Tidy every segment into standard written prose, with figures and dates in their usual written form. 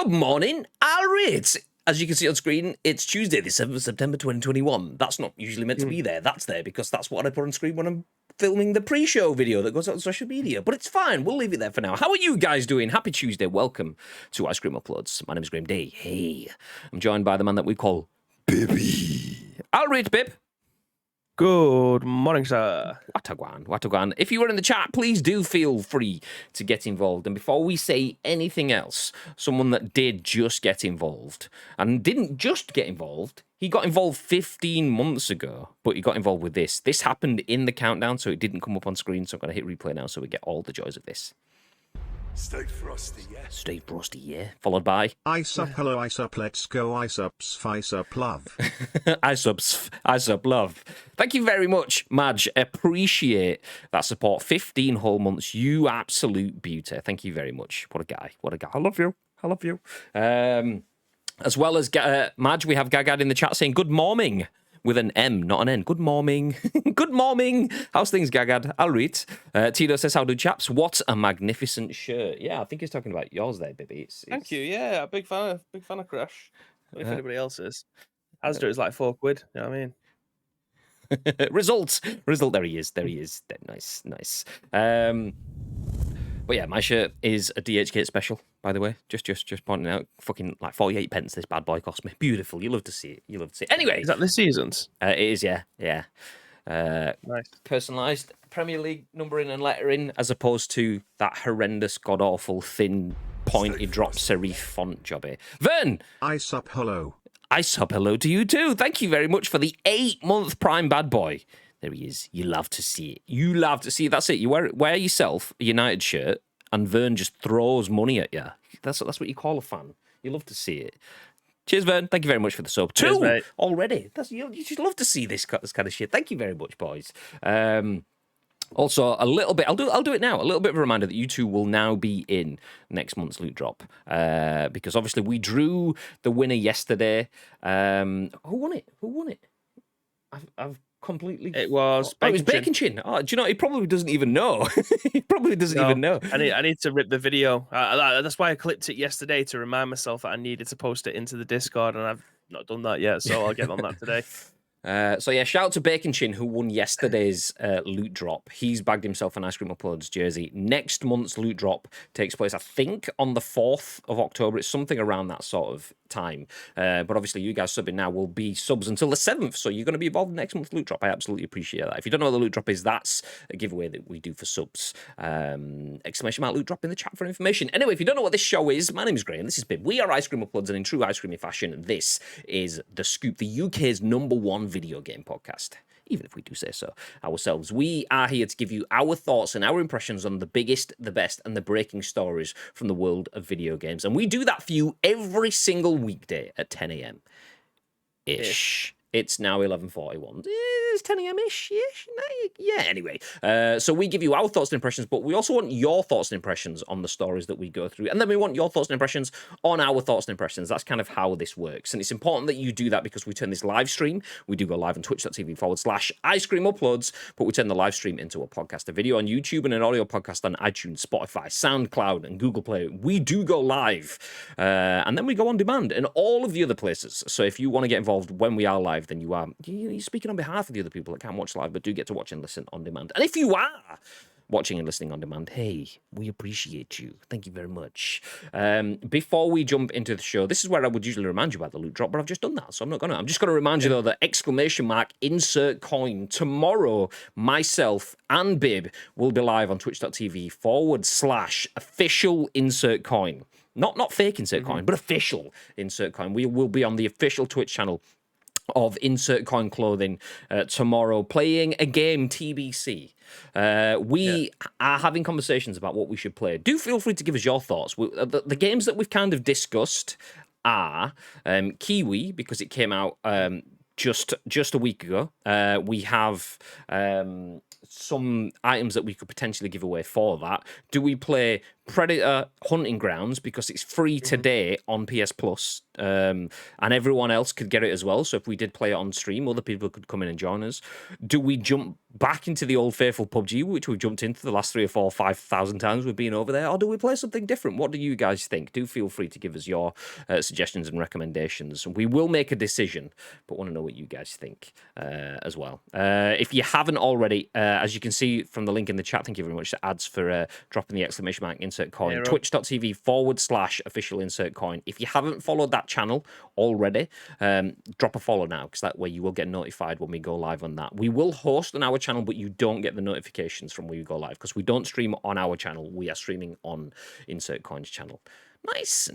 Good morning, Alright. As you can see on screen, it's Tuesday, the 7th of September 2021. That's not usually meant to be there. That's there because that's what I put on screen when I'm filming the pre-show video that goes out on social media. But it's fine. We'll leave it there for now. How are you guys doing? Happy Tuesday. Welcome to Ice Cream Uploads. My name is Graham Day. Hey. I'm joined by the man that we call Bibby. Alright, Bib. Good morning, sir. Watagwan. If you were in the chat, please do feel free to get involved. And before we say anything else, someone that did just get involved, and didn't just get involved, he got involved 15 months ago, but he got involved with this. This happened in the countdown, so it didn't come up on screen, so I'm going to hit replay now so we get all the joys of this. Stay frosty, yeah. Stay frosty, yeah. Followed by... Ice up, hello, ice up, let's go, ice ups, ice up, love. Ice up, love. Thank you very much, Madge. Appreciate that support. 15 whole months, you absolute beauty. Thank you very much. What a guy. I love you. As well as Madge, we have Gagad in the chat saying, good morning. With an M, not an N. Good morning. Good morning. How's things, Gagad? I'll read. Tito says, how do chaps? What a magnificent shirt. Yeah, I think he's talking about yours there, Bibby. Thank you. Yeah, big fan of Crash. I don't know if anybody else is. Asda is like £4. You know what I mean? Result. There he is. Nice. But yeah, my shirt is a DHgate special, by the way. Just pointing out, fucking like 48 pence this bad boy cost me. Beautiful. You love to see it. Anyway. Is that this season's? It is, yeah. Nice. Personalised Premier League numbering and lettering as opposed to that horrendous, god-awful, thin, pointy drop serif font jobby. Vern! Ice up, hello. Ice up, hello to you too. Thank you very much for the 8-month Prime bad boy. There he is. You love to see it. That's it. You wear yourself a United shirt, and Vern just throws money at you. That's what you call a fan. You love to see it. Cheers, Vern. Thank you very much for the sub. Cheers, 2 mate. already. You just love to see this kind of shit. Thank you very much, boys. Also, a little bit. I'll do it now. A little bit of a reminder that you two will now be in next month's loot drop, because obviously we drew the winner yesterday. Who won it? I've completely. It was Bacon Chin. Oh, do you know? He probably doesn't even know. Even know. I need to rip the video. That's why I clipped it yesterday to remind myself that I needed to post it into the Discord, and I've not done that yet, so I'll get on that today. So yeah, shout out to Bacon Chin who won yesterday's loot drop. He's bagged himself an Ice Cream Uploads jersey. Next month's loot drop takes place, I think, on the 4th of October. It's something around that sort of time. But obviously, you guys subbing now will be subs until the 7th, so you're going to be involved in next month's loot drop. I absolutely appreciate that. If you don't know what the loot drop is, that's a giveaway that we do for subs. Exclamation mark loot drop in the chat for information. Anyway, if you don't know what this show is, my name is Graham. This is Bib. We are Ice Cream Uploads, and in true ice creamy fashion, this is The Scoop, the UK's #1 video game podcast. Even if we do say so ourselves, we are here to give you our thoughts and our impressions on the biggest, the best, and the breaking stories from the world of video games. And we do that for you every single weekday at 10 a.m. ish. It's now 11:41. It's 10 a.m.-ish. Yeah, anyway. So we give you our thoughts and impressions, but we also want your thoughts and impressions on the stories that we go through. And then we want your thoughts and impressions on our thoughts and impressions. That's kind of how this works. And it's important that you do that because we turn this live stream. We do go live on twitch.tv/Ice Cream Uploads, but we turn the live stream into a podcast, a video on YouTube, and an audio podcast on iTunes, Spotify, SoundCloud, and Google Play. We do go live. And then we go on demand and all of the other places. So if you want to get involved when we are live, then you're speaking on behalf of the other people that can't watch live but do get to watch and listen on demand. And if you are watching and listening on demand, hey, we appreciate you. Thank you very much. Before we jump into the show, this is where I would usually remind you about the loot drop, but I've just done that, so I'm just going to remind you, though, that exclamation mark insert coin. Tomorrow, myself and Bib will be live on twitch.tv/official insert coin. Not fake insert coin, but official insert coin. We will be on the official Twitch channel of Insert Coin Clothing tomorrow, playing a game TBC. We are having conversations about what we should play. Do feel free to give us your thoughts. The games that we've kind of discussed are Kiwi, because it came out just a week ago. We have some items that we could potentially give away for that. Do we play Predator Hunting Grounds because it's free today on PS Plus, and everyone else could get it as well. So if we did play it on stream, other people could come in and join us. Do we jump back into the old faithful PUBG, which we've jumped into the last 3 or 4, 5,000 times we've been over there, or do we play something different? What do you guys think? Do feel free to give us your suggestions and recommendations. We will make a decision, but want to know what you guys think as well. If you haven't already, as you can see from the link in the chat, thank you very much to Ads for dropping the exclamation mark insert coin. Twitch.tv/official insert coin. If you haven't followed that channel already, drop a follow now, because that way you will get notified when we go live on that. We will host on our channel, but you don't get the notifications from when we go live, because we don't stream on our channel. We are streaming on Insert Coin's channel. Nice.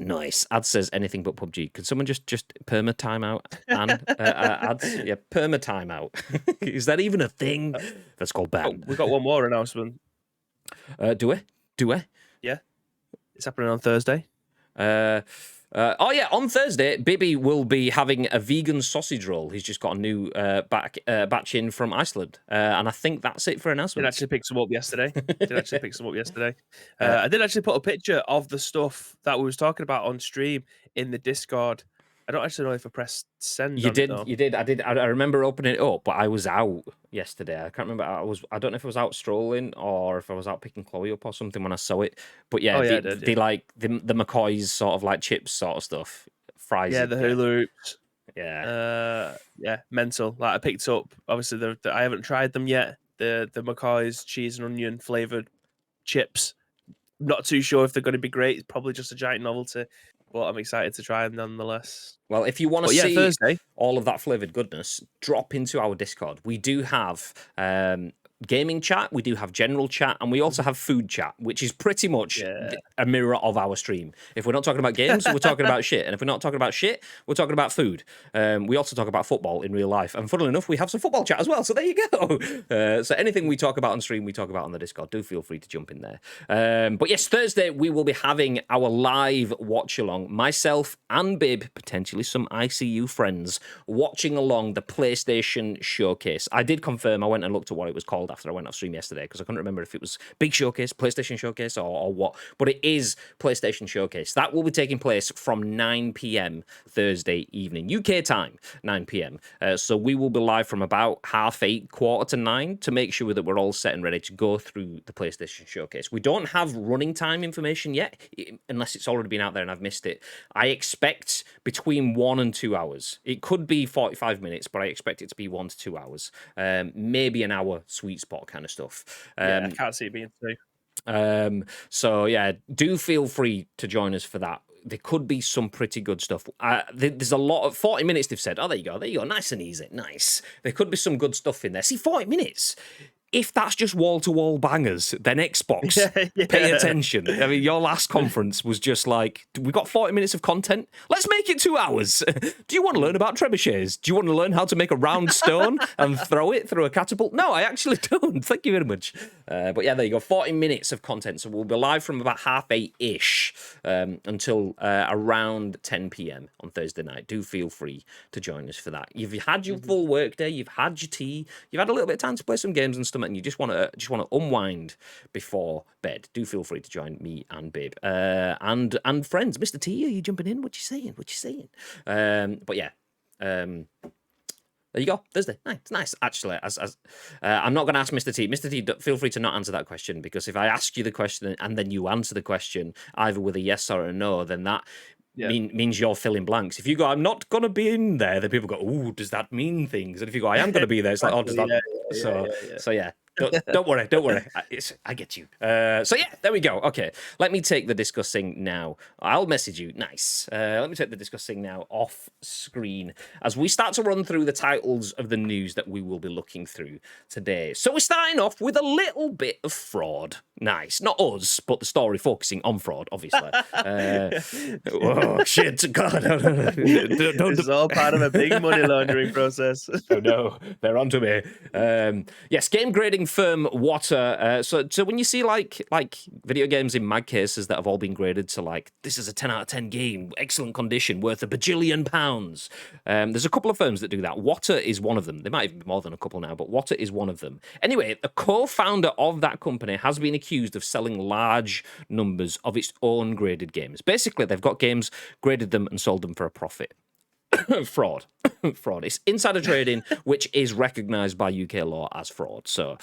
Ad says anything but PUBG. Could someone just perma timeout? And ads, yeah, perma timeout. Is that even a thing? That's called ban. We got one more announcement. Do we? Yeah, it's happening on Thursday. On Thursday, Bibby will be having a vegan sausage roll. He's just got a new batch in from Iceland, and I think that's it for announcements. Did actually pick some up yesterday. I did actually put a picture of the stuff that we was talking about on stream in the Discord. I don't actually know if I pressed send. You did. I remember opening it up, but I was out yesterday. I can't remember. I don't know if I was out strolling or if I was out picking Chloe up or something when I saw it. But yeah, they like the McCoy's sort of like chips sort of stuff. Fries. Yeah, the hula hoops. Yeah. Mental. Like I picked up. Obviously, I haven't tried them yet. The McCoy's cheese and onion flavored chips. Not too sure if they're going to be great. It's probably just a giant novelty. But I'm excited to try them nonetheless. Well, if you want to see Thursday, all of that flavoured goodness, drop into our Discord. We do have gaming chat, we do have general chat, and we also have food chat, which is pretty much a mirror of our stream. If we're not talking about games, we're talking about shit. And if we're not talking about shit, we're talking about food. We also talk about football in real life. And funnily enough, we have some football chat as well. So there you go. So anything we talk about on stream, we talk about on the Discord. Do feel free to jump in there. But yes, Thursday, we will be having our live watch along. Myself and Bib, potentially some ICU friends, watching along the PlayStation Showcase. I did confirm, I went and looked at what it was called after I went off stream yesterday, because I couldn't remember if it was Big Showcase, PlayStation Showcase, or what. But it is PlayStation Showcase. That will be taking place from 9 p.m. Thursday evening, UK time, 9 p.m. So we will be live from about 8:30, 8:45, to make sure that we're all set and ready to go through the PlayStation Showcase. We don't have running time information yet, unless it's already been out there and I've missed it. I expect between 1 and 2 hours. It could be 45 minutes, but I expect it to be 1 to 2 hours. Maybe an hour, sweet spot kind of stuff. I can't see it being 2. So yeah, do feel free to join us for that. There could be some pretty good stuff. There's a lot of 40 minutes they've said. Oh, there you go. Nice and easy. Nice. There could be some good stuff in there. See, 40 minutes. If that's just wall-to-wall bangers, then Xbox, pay attention. I mean, your last conference was just like, we got 40 minutes of content. Let's make it 2 hours. Do you want to learn about trebuchets? Do you want to learn how to make a round stone and throw it through a catapult? No, I actually don't. Thank you very much. But yeah, there you go. 40 minutes of content. So we'll be live from about 8:30-ish until around 10 p.m. on Thursday night. Do feel free to join us for that. You've had your full work day. You've had your tea. You've had a little bit of time to play some games and stuff, and you just want to unwind before bed. Do feel free to join me and Bib and friends. Mr. T, are you jumping in? What you saying? But yeah, there you go. Thursday. Nice. Actually, I'm not going to ask Mr. T. Mr. T, feel free to not answer that question, because if I ask you the question and then you answer the question either with a yes or a no, then that means you're filling blanks. If you go, I'm not going to be in there, then people go, oh, does that mean things? And if you go, I am going to be there, it's like, oh, does that? So yeah. Don't worry. I get you. So yeah, there we go. Okay, let me take the discussing now. I'll message you. Nice. Let me take the discussing now off screen as we start to run through the titles of the news that we will be looking through today. So we're starting off with a little bit of fraud. Nice. Not us, but the story focusing on fraud, obviously. Oh, shit. God. This is all part of a big money laundering process. Oh, no. They're onto me. Yes, game grading firm Wata. So when you see like video games in mag cases that have all been graded to like, this is a 10 out of 10 game, excellent condition, worth £1 bajillion. There's a couple of firms that do that. Wata is one of them. There might even be more than a couple now, but Wata is one of them. Anyway, the co-founder of that company has been accused of selling large numbers of its own graded games. Basically, they've got games, graded them, and sold them for a profit. Fraud. Fraud. It's insider trading, which is recognised by UK law as fraud. So,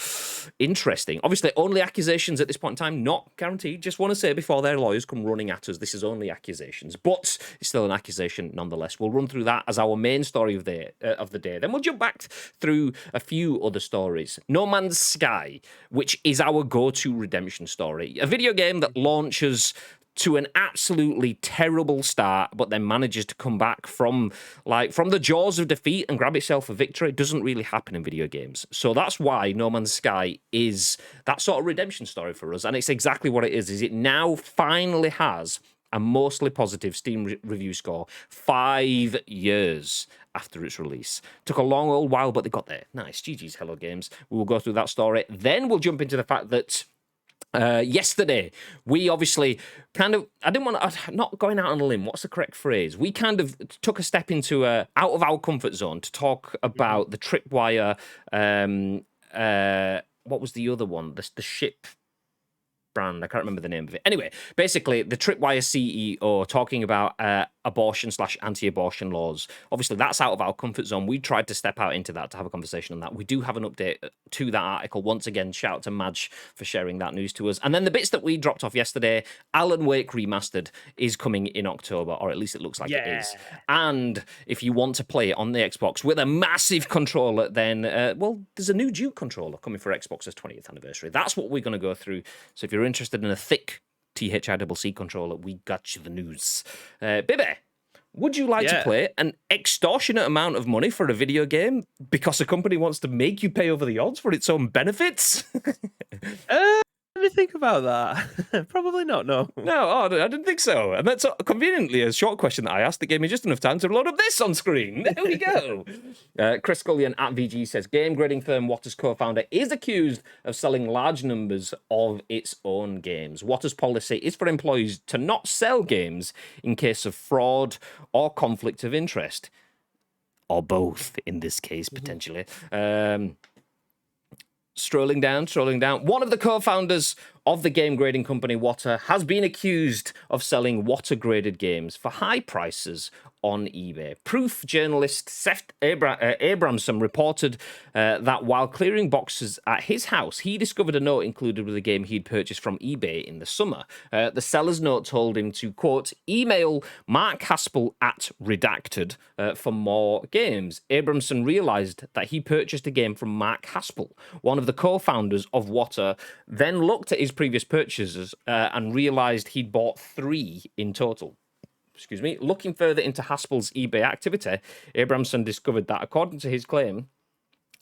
interesting. Obviously, only accusations at this point in time, not guaranteed. Just want to say before their lawyers come running at us, this is only accusations. But it's still an accusation nonetheless. We'll run through that as our main story of the day. Then we'll jump back through a few other stories. No Man's Sky, which is our go-to redemption story. A video game that launches to an absolutely terrible start, but then manages to come back from the jaws of defeat and grab itself a victory. It doesn't really happen in video games. So that's why No Man's Sky is that sort of redemption story for us. And it's exactly what it is it now finally has a mostly positive Steam review score 5 years after its release. Took a long old while, but they got there. Nice. GG's Hello Games. We will go through that story. Then we'll jump into the fact that yesterday, we obviously not going out on a limb, what's the correct phrase? We kind of took a step into out of our comfort zone to talk about the Tripwire, what was the other one? The ship brand, I can't remember the name of it. Anyway, basically, the Tripwire CEO talking about abortion/anti-abortion laws. Obviously, that's out of our comfort zone. We tried to step out into that to have a conversation on that. We do have an update to that article. Once again, shout out to Madge for sharing that news to us. And then the bits that we dropped off yesterday, Alan Wake Remastered is coming in October, or at least it looks like it is. And if you want to play it on the Xbox with a massive controller, then, there's a new Duke controller coming for Xbox's 20th anniversary. That's what we're going to go through. So if you're interested in a thick THICC controller, we got you the news. Bibby, would you like to play an extortionate amount of money for a video game because a company wants to make you pay over the odds for its own benefits? Let me think about that. Probably not, no. No, I didn't think so. And that's conveniently a short question that I asked that gave me just enough time to load up this on screen. There we go. Chris Scullion at VG says, game grading firm Wata's co-founder is accused of selling large numbers of its own games. Wata's policy is for employees to not sell games in case of fraud or conflict of interest. Or both, in this case, potentially. Strolling down. One of the co-founders of the game grading company Wata has been accused of selling Wata-graded games for high prices on eBay. Proof journalist Seth Abramson reported that while clearing boxes at his house, he discovered a note included with a game he'd purchased from eBay in the summer. The seller's note told him to, quote, email Mark Haspel at Redacted for more games. Abramson realized that he purchased a game from Mark Haspel, one of the co-founders of Wata, then looked at his previous purchases and realized he'd bought 3 in total. Excuse me. Looking further into Haspel's eBay activity, Abramson discovered that, according to his claim,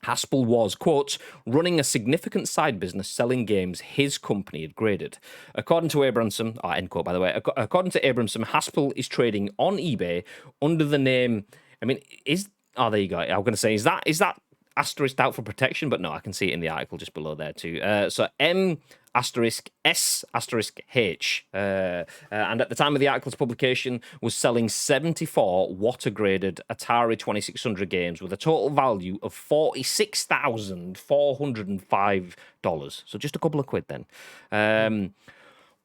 Haspel was, quote, running a significant side business selling games his company had graded. According to Abramson, end quote, by the way, according to Abramson, Haspel is trading on eBay under the name, there you go. I'm going to say, is that asterisked out for protection? But no, I can see it in the article just below there too. So M*S*H. And at the time of the article's publication was selling 74 Wata-graded Atari 2600 games with a total value of $46,405. So just a couple of quid then.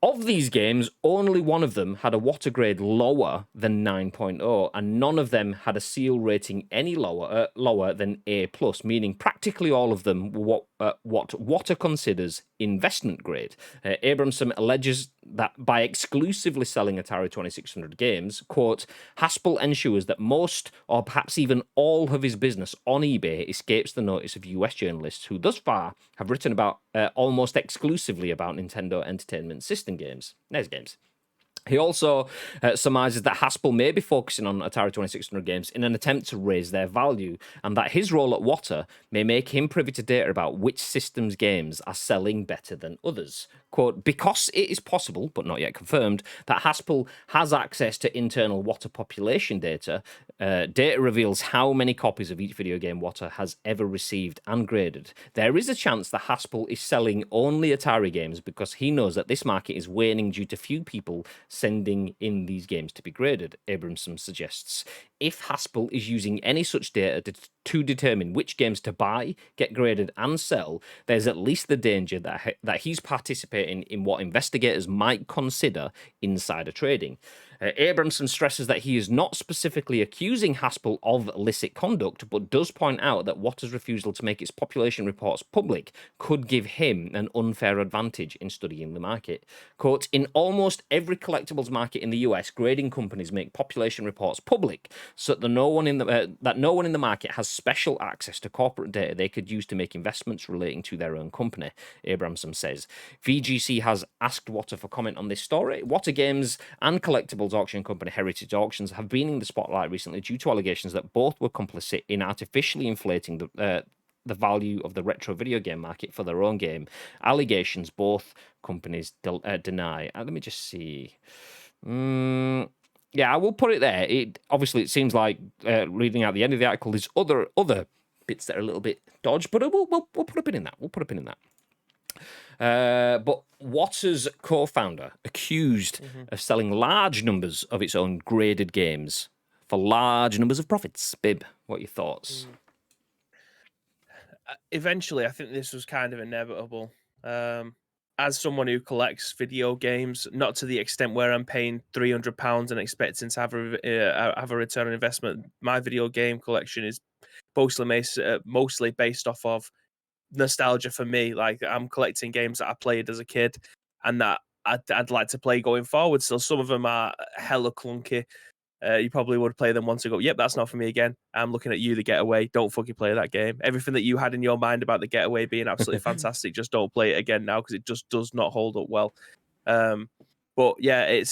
Of these games, only one of them had a Wata grade lower than 9.0, and none of them had a seal rating any lower than A+, meaning practically all of them were what Wata considers investment grade. Abramson alleges that by exclusively selling Atari 2600 games, quote, Haspel ensures that most or perhaps even all of his business on eBay escapes the notice of US journalists who thus far have written about almost exclusively about Nintendo Entertainment System games, NES games. He also surmises that Haspel may be focusing on Atari 2600 games in an attempt to raise their value, and that his role at Wata may make him privy to data about which systems games are selling better than others. Quote, because it is possible, but not yet confirmed, that Haspel has access to internal Wata population data, Data reveals how many copies of each video game Wata has ever received and graded. There is a chance that Haspel is selling only Atari games because he knows that this market is waning due to few people sending in these games to be graded, Abramson suggests. If Haspel is using any such data to determine which games to buy, get graded, and sell, there's at least the danger that he's participating in what investigators might consider insider trading. Abramson stresses that he is not specifically accusing Haspel of illicit conduct, but does point out that Wata's refusal to make its population reports public could give him an unfair advantage in studying the market. Quote, in almost every collectibles market in the US, grading companies make population reports public so that no one in the market has special access to corporate data they could use to make investments relating to their own company, Abramson says. VGC has asked Wata for comment on this story. Wata Games and collectibles auction company Heritage Auctions have been in the spotlight recently due to allegations that both were complicit in artificially inflating the value of the retro video game market for their own game. Allegations both companies deny. Let me just see. Yeah, I will put it there. Obviously, it seems like reading out the end of the article, there's other bits that are a little bit dodged, but we'll put a pin in that. We'll put a pin in that. But Wata's co-founder accused of selling large numbers of its own graded games for large numbers of profits. Bib, what are your thoughts? Eventually, I think this was kind of inevitable. As someone who collects video games, not to the extent where I'm paying £300 and expecting to have a return on investment, my video game collection is mostly based off of nostalgia for me. Like, I'm collecting games that I played as a kid and that I'd like to play going forward. So some of them are hella clunky. You probably would play them once and go, yep, that's not for me again. I'm looking at you, The Getaway. Don't fucking play that game. Everything that you had in your mind about The Getaway being absolutely fantastic, just don't play it again now because it just does not hold up well. But yeah,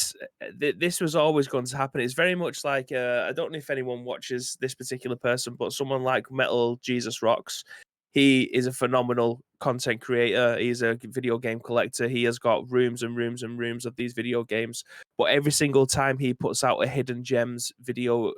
this was always going to happen. It's very much like, I don't know if anyone watches this particular person, but someone like Metal Jesus Rocks. He is a phenomenal content creator. He's a video game collector. He has got rooms and rooms and rooms of these video games. But every single time he puts out a hidden gems video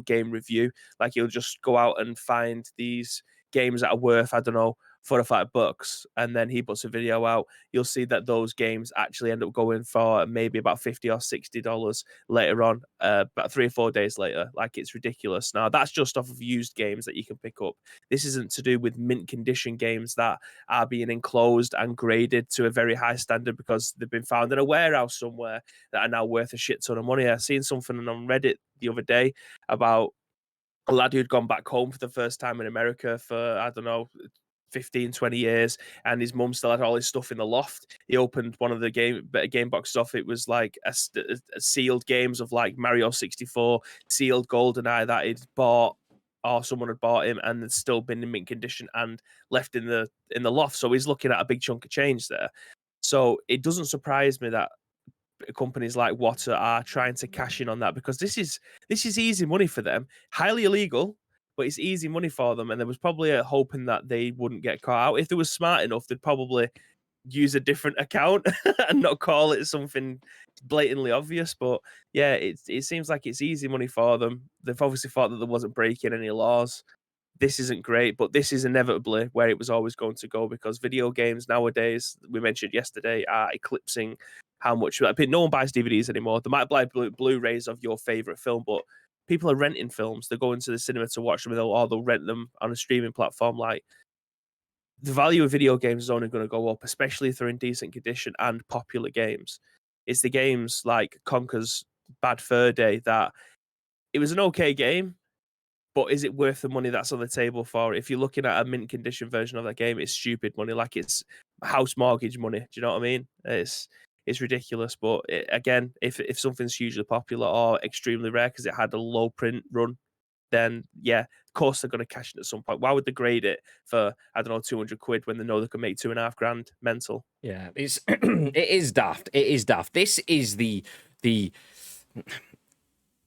game review, like he'll just go out and find these games that are worth, I don't know, $4 or $5, and then he puts a video out. You'll see that those games actually end up going for maybe about $50 or $60 later on, about 3 or 4 days later. Like, it's ridiculous. Now, that's just off of used games that you can pick up. This isn't to do with mint condition games that are being enclosed and graded to a very high standard because they've been found in a warehouse somewhere that are now worth a shit ton of money. I seen something on Reddit the other day about a lad who'd gone back home for the first time in America for, I don't know, 15, 20 years, and his mum still had all his stuff in the loft. He opened one of the game box stuff. It was like a sealed games of like Mario 64, sealed GoldenEye that he'd bought or someone had bought him and it's still been in mint condition and left in the loft. So he's looking at a big chunk of change there. So it doesn't surprise me that companies like Wata are trying to cash in on that because this is easy money for them. Highly illegal, but it's easy money for them. And there was probably a hoping that they wouldn't get caught out. If they were smart enough, they'd probably use a different account and not call it something blatantly obvious. But yeah, it seems like it's easy money for them. They've obviously thought that there wasn't breaking any laws. This isn't great, but this is inevitably where it was always going to go because video games nowadays, we mentioned yesterday, are eclipsing how much. No one buys DVDs anymore. They might buy Blu-rays of your favorite film, but people are renting films. They're going to the cinema to watch them, or they'll rent them on a streaming platform. Like, the value of video games is only going to go up, especially if they're in decent condition and popular games. It's the games like Conker's Bad Fur Day that it was an okay game, but is it worth the money that's on the table for it? If you're looking at a mint condition version of that game, it's stupid money, like it's house mortgage money. Do you know what I mean? It's ridiculous. But again, if something's hugely popular or extremely rare because it had a low print run, then yeah, of course they're going to cash in at some point. Why would they grade it for, I don't know, 200 quid when they know they can make 2.5 grand? Mental. Yeah, it's it is daft. It is daft. This is the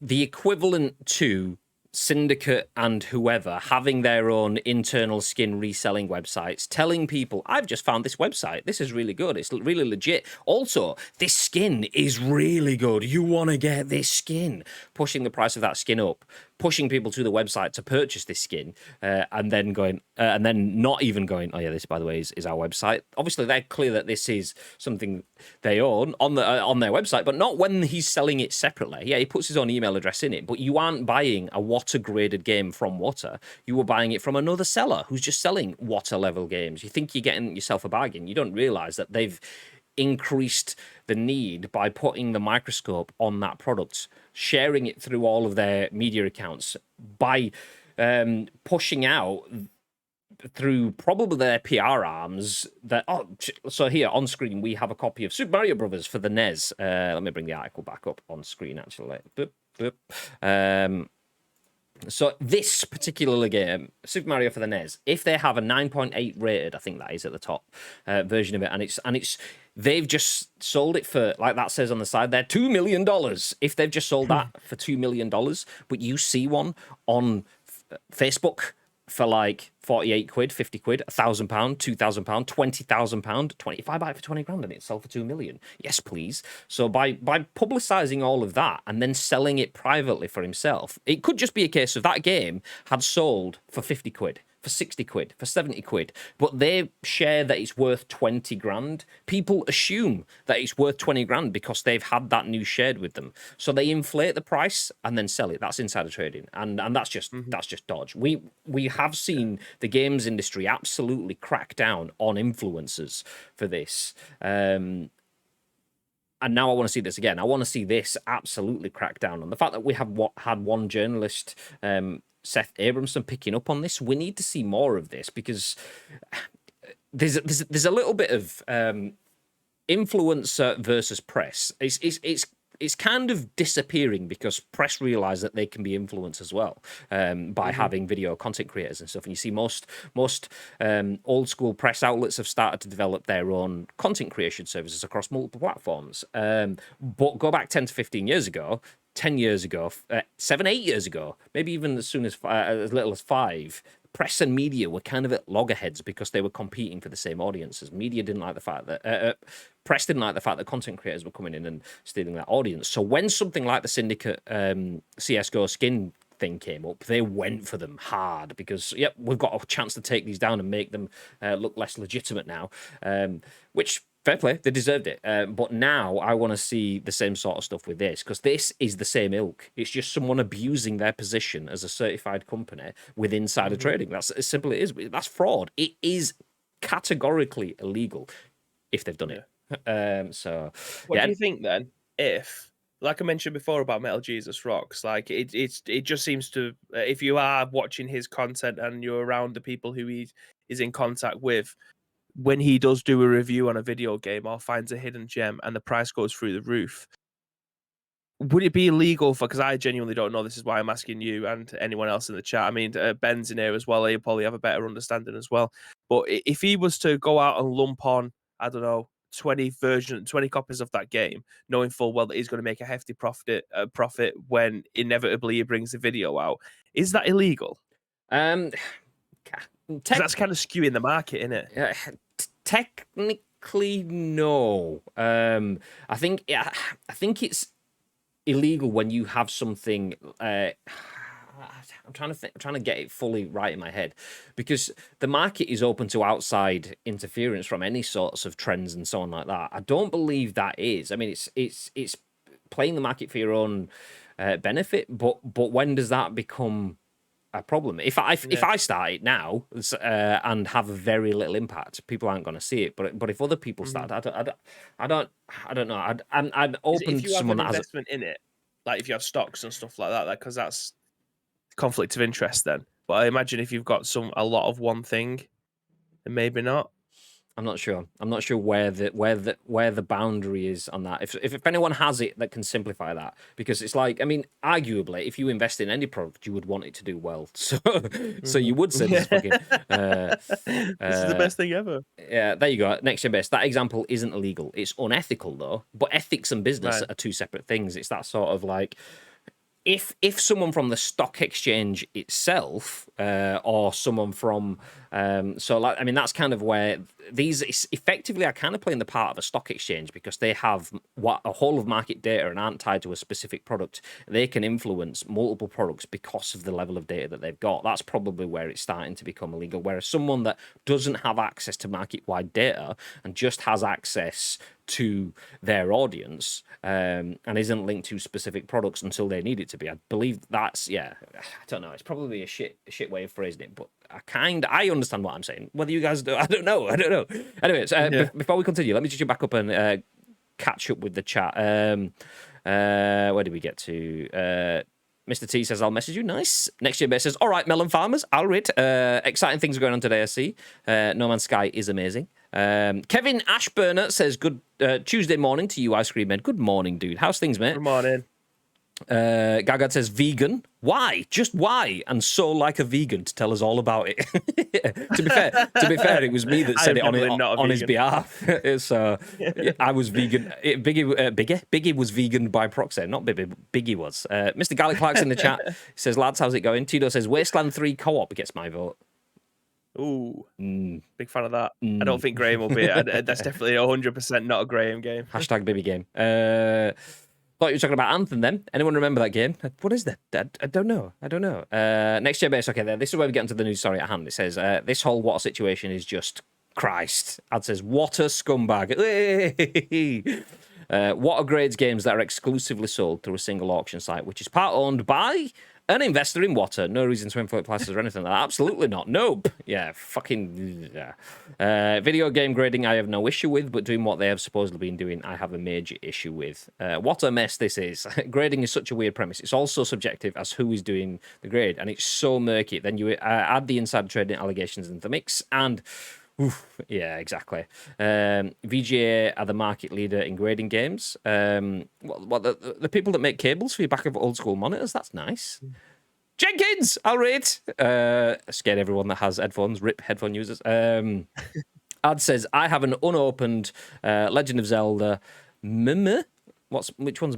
equivalent to Syndicate and whoever having their own internal skin reselling websites, telling people, I've just found this website. This is really good. It's really legit. Also, this skin is really good. You want to get this skin. Pushing the price of that skin up, pushing people to the website to purchase this skin, and then not even going, oh yeah, this by the way is our website. Obviously, they're clear that this is something they own on their website, but not when he's selling it separately. Yeah, he puts his own email address in it, but you aren't buying a Wata graded game from Wata. You were buying it from another seller who's just selling Wata level games. You think you're getting yourself a bargain. You don't realize that they've increased the need by putting the microscope on that product, sharing it through all of their media accounts, by pushing out through probably their PR arms that, so here on screen we have a copy of Super Mario Brothers for the NES. Let me bring the article back up on screen actually. Boop, boop. So this particular game, Super Mario for the NES, if they have a 9.8 rated, I think that is at the top version of it, and it's they've just sold it for, like that says on the side there, $2 million. If they've just sold that for $2 million, but you see one on Facebook for like 48 quid, 50 quid, £1,000, £2,000, £20,000, 25 buy it for 20 grand and it sold for 2 million. Yes, please. So by publicizing all of that and then selling it privately for himself, it could just be a case of that game had sold for 50 quid, for 60 quid, for 70 quid, but they share that it's worth 20 grand. People assume that it's worth 20 grand because they've had that news shared with them. So they inflate the price and then sell it. That's insider trading. And that's just dodge. We have seen the games industry absolutely crack down on influencers for this. And now I want to see this again. I want to see this absolutely crack down on the fact that we have had one journalist, Seth Abramson, picking up on this. We need to see more of this because there's a little bit of influencer versus press. It's kind of disappearing because press realize that they can be influenced as well by having video content creators and stuff. And you see most old school press outlets have started to develop their own content creation services across multiple platforms. But go back 10 to 15 years ago, 10 years ago, 7, 8 years ago, maybe even as soon as little as 5, press and media were kind of at loggerheads because they were competing for the same audiences. Media didn't like the fact that press didn't like the fact that content creators were coming in and stealing that audience. So when something like the Syndicate CS:GO skin thing came up, they went for them hard because, yep, we've got a chance to take these down and make them look less legitimate now, which, fair play, they deserved it. But now I want to see the same sort of stuff with this because this is the same ilk. It's just someone abusing their position as a certified company with insider trading. That's as simple as it is. That's fraud. It is categorically illegal if they've done it. So, what do you think then? If, like I mentioned before about Metal Jesus Rocks, like it just seems to, if you are watching his content and you're around the people who he is in contact with, when he does do a review on a video game or finds a hidden gem and the price goes through the roof, would it be illegal for, because I genuinely don't know, this is why I'm asking you and anyone else in the chat. I mean, Ben's in here as well, he'll probably have a better understanding as well. But if he was to go out and lump on, I don't know, 20 copies of that game, knowing full well that he's going to make a hefty profit when inevitably he brings the video out, is that illegal? Because that's kind of skewing the market, isn't it? Technically, no. I think it's illegal when you have something. I'm trying to get it fully right in my head because the market is open to outside interference from any sorts of trends and so on like that. I don't believe that is. I mean, it's playing the market for your own benefit, but when does that become a problem? If I start it now and have a very little impact, people aren't going to see it. But if other people start, I don't know. I'd open to someone that has investment in it, like if you have stocks and stuff like that, because that's conflict of interest then. But I imagine if you've got a lot of one thing, then maybe not. I'm not sure. I'm not sure where the boundary is on that. If anyone has it that can simplify that, because it's like, I mean, arguably, if you invest in any product, you would want it to do well. So you would say this fucking this is the best thing ever. Yeah, there you go. Next gen best. That example isn't illegal. It's unethical though. But ethics and business are two separate things. It's that sort of like, if someone from the stock exchange itself, or someone from that's kind of where these effectively are kind of playing the part of a stock exchange, because they have a whole of market data and aren't tied to a specific product. They can influence multiple products because of the level of data that they've got. That's probably where it's starting to become illegal. Whereas someone that doesn't have access to market-wide data and just has access to their audience, and isn't linked to specific products until they need it to be. I believe that's, I don't know. It's probably a shit way of phrasing it, but I understand what I'm saying. Whether you guys do, I don't know. Anyways, before we continue, let me just jump back up and catch up with the chat. Where did we get to? Mr. T says, I'll message you. Nice. Next year, Bear says, all right, melon farmers, I'll read. Exciting things are going on today, I see. No Man's Sky is amazing. Kevin Ashburner says, good Tuesday morning to you, Ice Cream Man. Good morning, dude. How's things, mate? Good morning. Gagad says, vegan. Why? Just why? And so like a vegan to tell us all about it. To be fair, it was me that said it on his behalf. So I was vegan. Biggie was vegan by proxy, not Bibby. Biggie was. Mr. Gallic Clark's in the chat. He says, lads, how's it going? Tito says, Wasteland 3 co-op gets my vote. Ooh, big fan of that. I don't think Graham will be it. That's definitely 100% not a Graham game. Hashtag Bibby game. Thought you were talking about Anthem then. Anyone remember that game? What is that? I don't know. Next year base. Okay, this is where we get into the news story at hand. It says, this whole Wata situation is just Christ. Ad says, Wata scumbag. Wata grades games that are exclusively sold through a single auction site, which is part owned by an investor in Wata. No reason to inflate prices or anything like that. Absolutely not. Nope. Yeah, fucking... Yeah. Video game grading I have no issue with, but doing what they have supposedly been doing, I have a major issue with. What a mess this is. Grading is such a weird premise. It's also subjective as who is doing the grade, and it's so murky. Then you add the inside trading allegations into the mix, and... Oof, yeah, exactly. VGA are the market leader in grading games. The people that make cables for your back of old school monitors, that's nice. Jenkins, I'll rate. Scared everyone that has headphones, rip headphone users. Ad says, I have an unopened Legend of Zelda. Which one's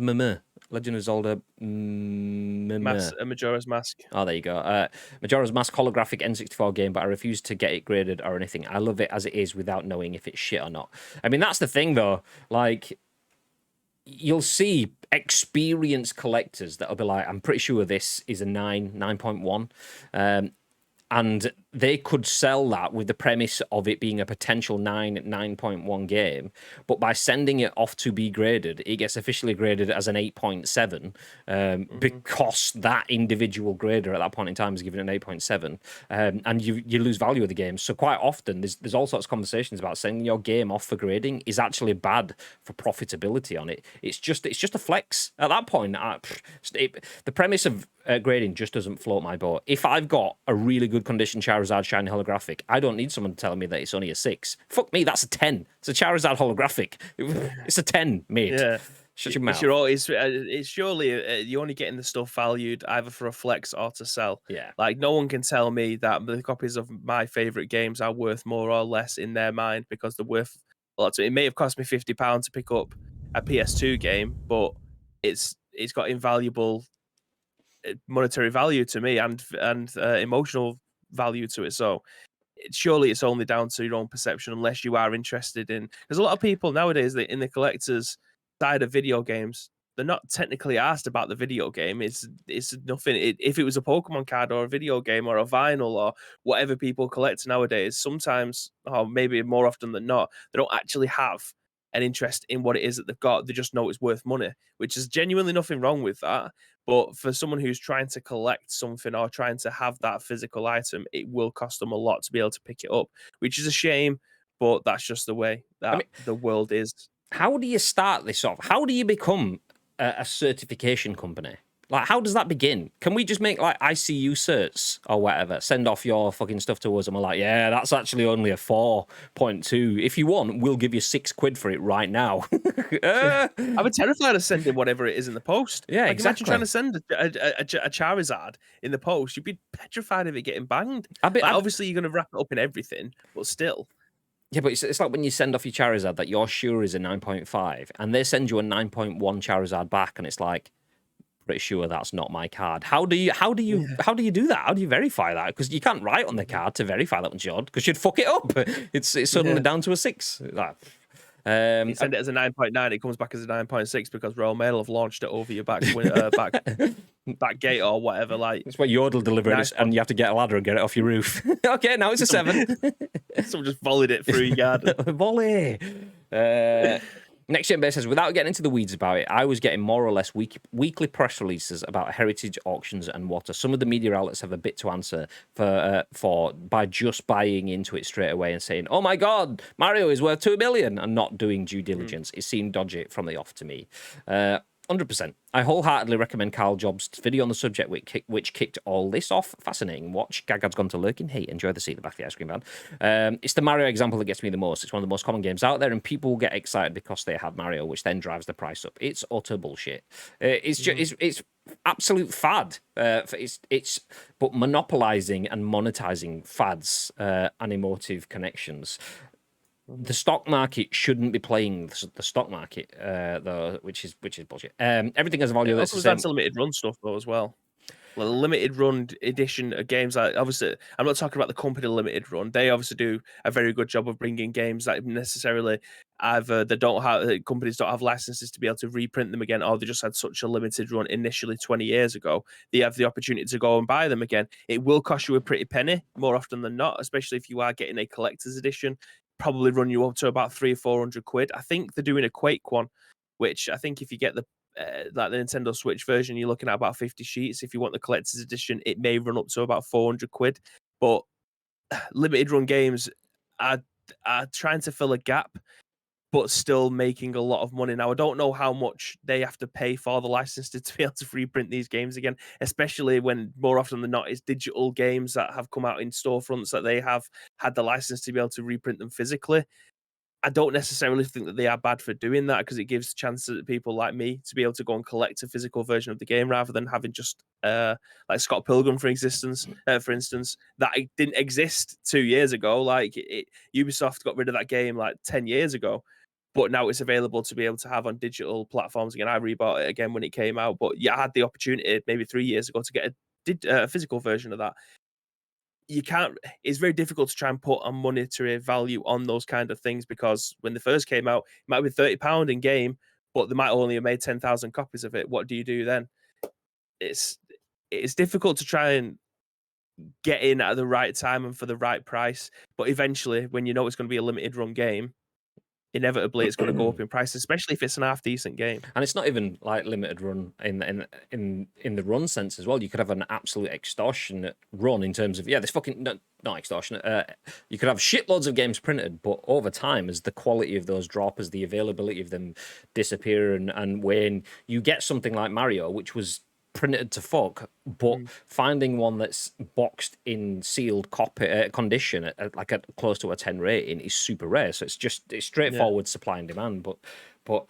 Legend of Zelda Majora's Mask. Oh, there you go. Majora's Mask holographic N64 game, but I refuse to get it graded or anything. I love it as it is without knowing if it's shit or not. I mean, that's the thing, though. Like, you'll see experienced collectors that'll be like, I'm pretty sure this is a 9.1. And they could sell that with the premise of it being a potential 9.1 game, but by sending it off to be graded, it gets officially graded as an 8.7 because that individual grader at that point in time is given an 8.7, and you lose value of the game. So quite often there's all sorts of conversations about sending your game off for grading is actually bad for profitability on it. It's just a flex at that point. The premise of grading just doesn't float my boat. If I've got a really good condition Charizard shiny holographic, I don't need someone telling me that it's only a 6. Fuck me, that's a 10. It's a Charizard holographic. It's a 10, mate. Yeah. Shut your mouth. It's surely you're only getting the stuff valued either for a flex or to sell. Yeah. Like, no one can tell me that the copies of my favorite games are worth more or less in their mind because they're worth a lot. It may have cost me £50 to pick up a PS2 game, but it's got invaluable monetary value to me and emotional value to it. So surely it's only down to your own perception, unless you are interested in. Because a lot of people nowadays, in the collectors side of video games, they're not technically asked about the video game. It's nothing. If it was a Pokemon card or a video game or a vinyl or whatever people collect nowadays, sometimes, or maybe more often than not, they don't actually have an interest in what it is that they've got. They just know it's worth money, which is genuinely nothing wrong with that. But for someone who's trying to collect something or trying to have that physical item, it will cost them a lot to be able to pick it up, which is a shame, but that's just the way that the world is. How do you start this off? How do you become a certification company? Like, how does that begin? Can we just make, like, ICU certs or whatever? Send off your fucking stuff to us and we're like, yeah, that's actually only a 4.2. If you want, we'll give you £6 for it right now. I'm terrified of sending whatever it is in the post. Yeah, like, exactly. Imagine trying to send a Charizard in the post. You'd be petrified of it getting banged. Obviously, you're going to wrap it up in everything, but still. Yeah, but it's like when you send off your Charizard that you're sure is a 9.5 and they send you a 9.1 Charizard back and it's like, pretty sure that's not my card. How do you do that? How do you verify that? Because you can't write on the card to verify that one's yours because you'd fuck it up. It's suddenly down to a 6. You send it as a 9.9, it comes back as a 9.6 because Royal Mail have launched it over your back back gate or whatever. Like it's what Yodel delivered, nice and you have to get a ladder and get it off your roof. Okay, now it's a 7. Someone just volleyed it through your garden. Volley. Next Gen Base says, without getting into the weeds about it, I was getting more or less weekly press releases about heritage auctions and Wata. Some of the media outlets have a bit to answer for by just buying into it straight away and saying, "Oh my God, Mario is worth 2 million," and not doing due diligence. It seemed dodgy from the off to me. 100%. I wholeheartedly recommend Carl Jobs' video on the subject, which kicked all this off. Fascinating watch. Gagad's gone to lurking. Hey, enjoy the seat at the back of the ice cream van. It's the Mario example that gets me the most. It's one of the most common games out there, and people get excited because they have Mario, which then drives the price up. It's utter bullshit. It's absolute fad. It's but monopolizing and monetizing fads and emotive connections. The stock market shouldn't be playing the stock market, though, which is bullshit. Everything has a value. That's the same. That's limited run stuff though as well. Well, limited run edition of games, like obviously, I'm not talking about the company limited run. They obviously do a very good job of bringing games that necessarily either companies don't have licenses to be able to reprint them again, or they just had such a limited run initially 20 years ago. They have the opportunity to go and buy them again. It will cost you a pretty penny more often than not, especially if you are getting a collector's edition. Probably run you up to about 300 or 400 quid. I think they're doing a Quake one, which I think if you get the like the Nintendo Switch version, you're looking at about 50 sheets. If you want the collector's edition, it may run up to about 400 quid. But limited run games are trying to fill a gap, but still making a lot of money. Now, I don't know how much they have to pay for the license to be able to reprint these games again, especially when more often than not it's digital games that have come out in storefronts that they have had the license to be able to reprint them physically. I don't necessarily think that they are bad for doing that because it gives chance to people like me to be able to go and collect a physical version of the game rather than having just like Scott Pilgrim, for instance, that didn't exist 2 years ago. Like Ubisoft got rid of that game like 10 years ago, but now it's available to be able to have on digital platforms again. I rebought it again when it came out, but yeah, I had the opportunity maybe 3 years ago to get a physical version of that. It's very difficult to try and put a monetary value on those kind of things because when they first came out, it might be £30 in game, but they might only have made 10,000 copies of it. What do you do then? It's difficult to try and get in at the right time and for the right price. But eventually, when you know it's going to be a limited run game, inevitably it's going to go up in price, especially if it's an half decent game. And it's not even like limited run in the run sense as well. You could have an absolute extortionate run in terms of there's fucking not extortionate. You could have shitloads of games printed, but over time, as the quality of those drop, as the availability of them disappear, and when you get something like Mario, which was printed to fuck, but finding one that's boxed in sealed condition at close to a 10 rating is super rare. So it's straightforward supply and demand. But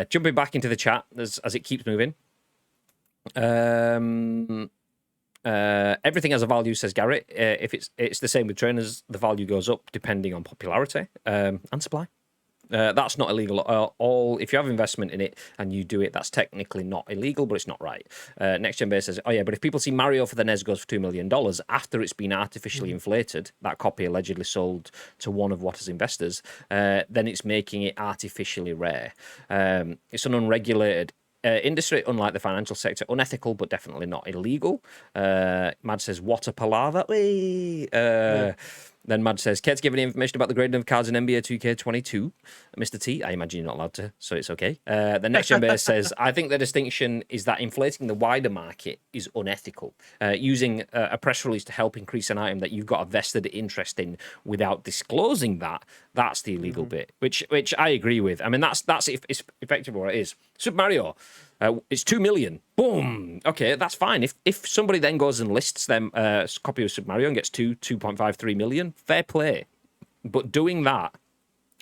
jumping back into the chat as it keeps moving. Everything has a value, says Garrett. If it's the same with trainers, the value goes up depending on popularity and supply. That's not illegal at all. If you have investment in it and you do it, that's technically not illegal, but it's not right. Next Gen Base says, but if people see Mario for the NES goes for $2 million after it's been artificially inflated, that copy allegedly sold to one of Wata's investors, then it's making it artificially rare. It's an unregulated industry, unlike the financial sector, unethical, but definitely not illegal. Mad says, Wata palaver. Then Mad says, Kate's given information about the grading of cards in NBA 2K22. Mr. T, I imagine you're not allowed to, so it's okay. The Next Gen Base says, I think the distinction is that inflating the wider market is unethical. Using a press release to help increase an item that you've got a vested interest in without disclosing that's the illegal bit, which I agree with. I mean, that's effectively what it is. Super Mario, it's 2 million. Boom. Okay, that's fine. If somebody then goes and lists them a copy of Super Mario and gets 2.53 million, fair play. But doing that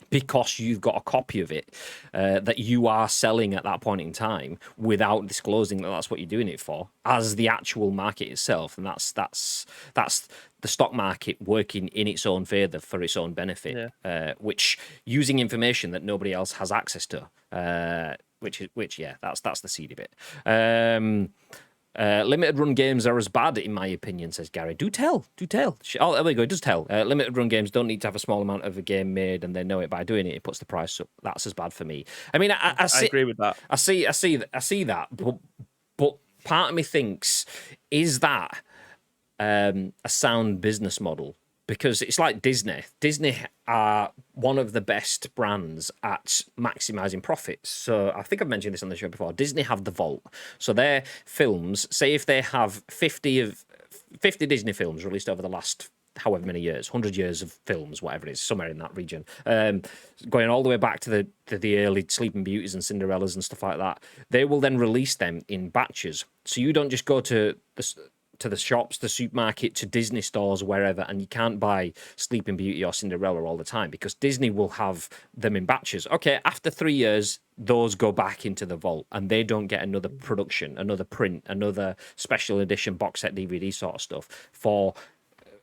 because you've got a copy of it that you are selling at that point in time without disclosing that that's what you're doing it for, as the actual market itself, and that's the stock market working in its own favour for its own benefit, which using information that nobody else has access to. that's the seedy bit. Limited run games are as bad, in my opinion, says Gary. Do tell. Oh, there we go. It does tell. Limited run games don't need to have a small amount of a game made, and they know it by doing it. It puts the price up. That's as bad for me. I mean, I agree with that. I see that, but part of me thinks, is that a sound business model? Because it's like Disney. Disney are one of the best brands at maximizing profits. So I think I've mentioned this on the show before. Disney have the vault. So their films, say if they have 50 Disney films released over the last however many years, 100 years of films, whatever it is, somewhere in that region, going all the way back to the early Sleeping Beauties and Cinderellas and stuff like that, they will then release them in batches. So you don't just go to the shops, the supermarket, to Disney stores, wherever, and you can't buy Sleeping Beauty or Cinderella all the time because Disney will have them in batches. Okay, after 3 years, those go back into the vault and they don't get another production, another print, another special edition box set DVD sort of stuff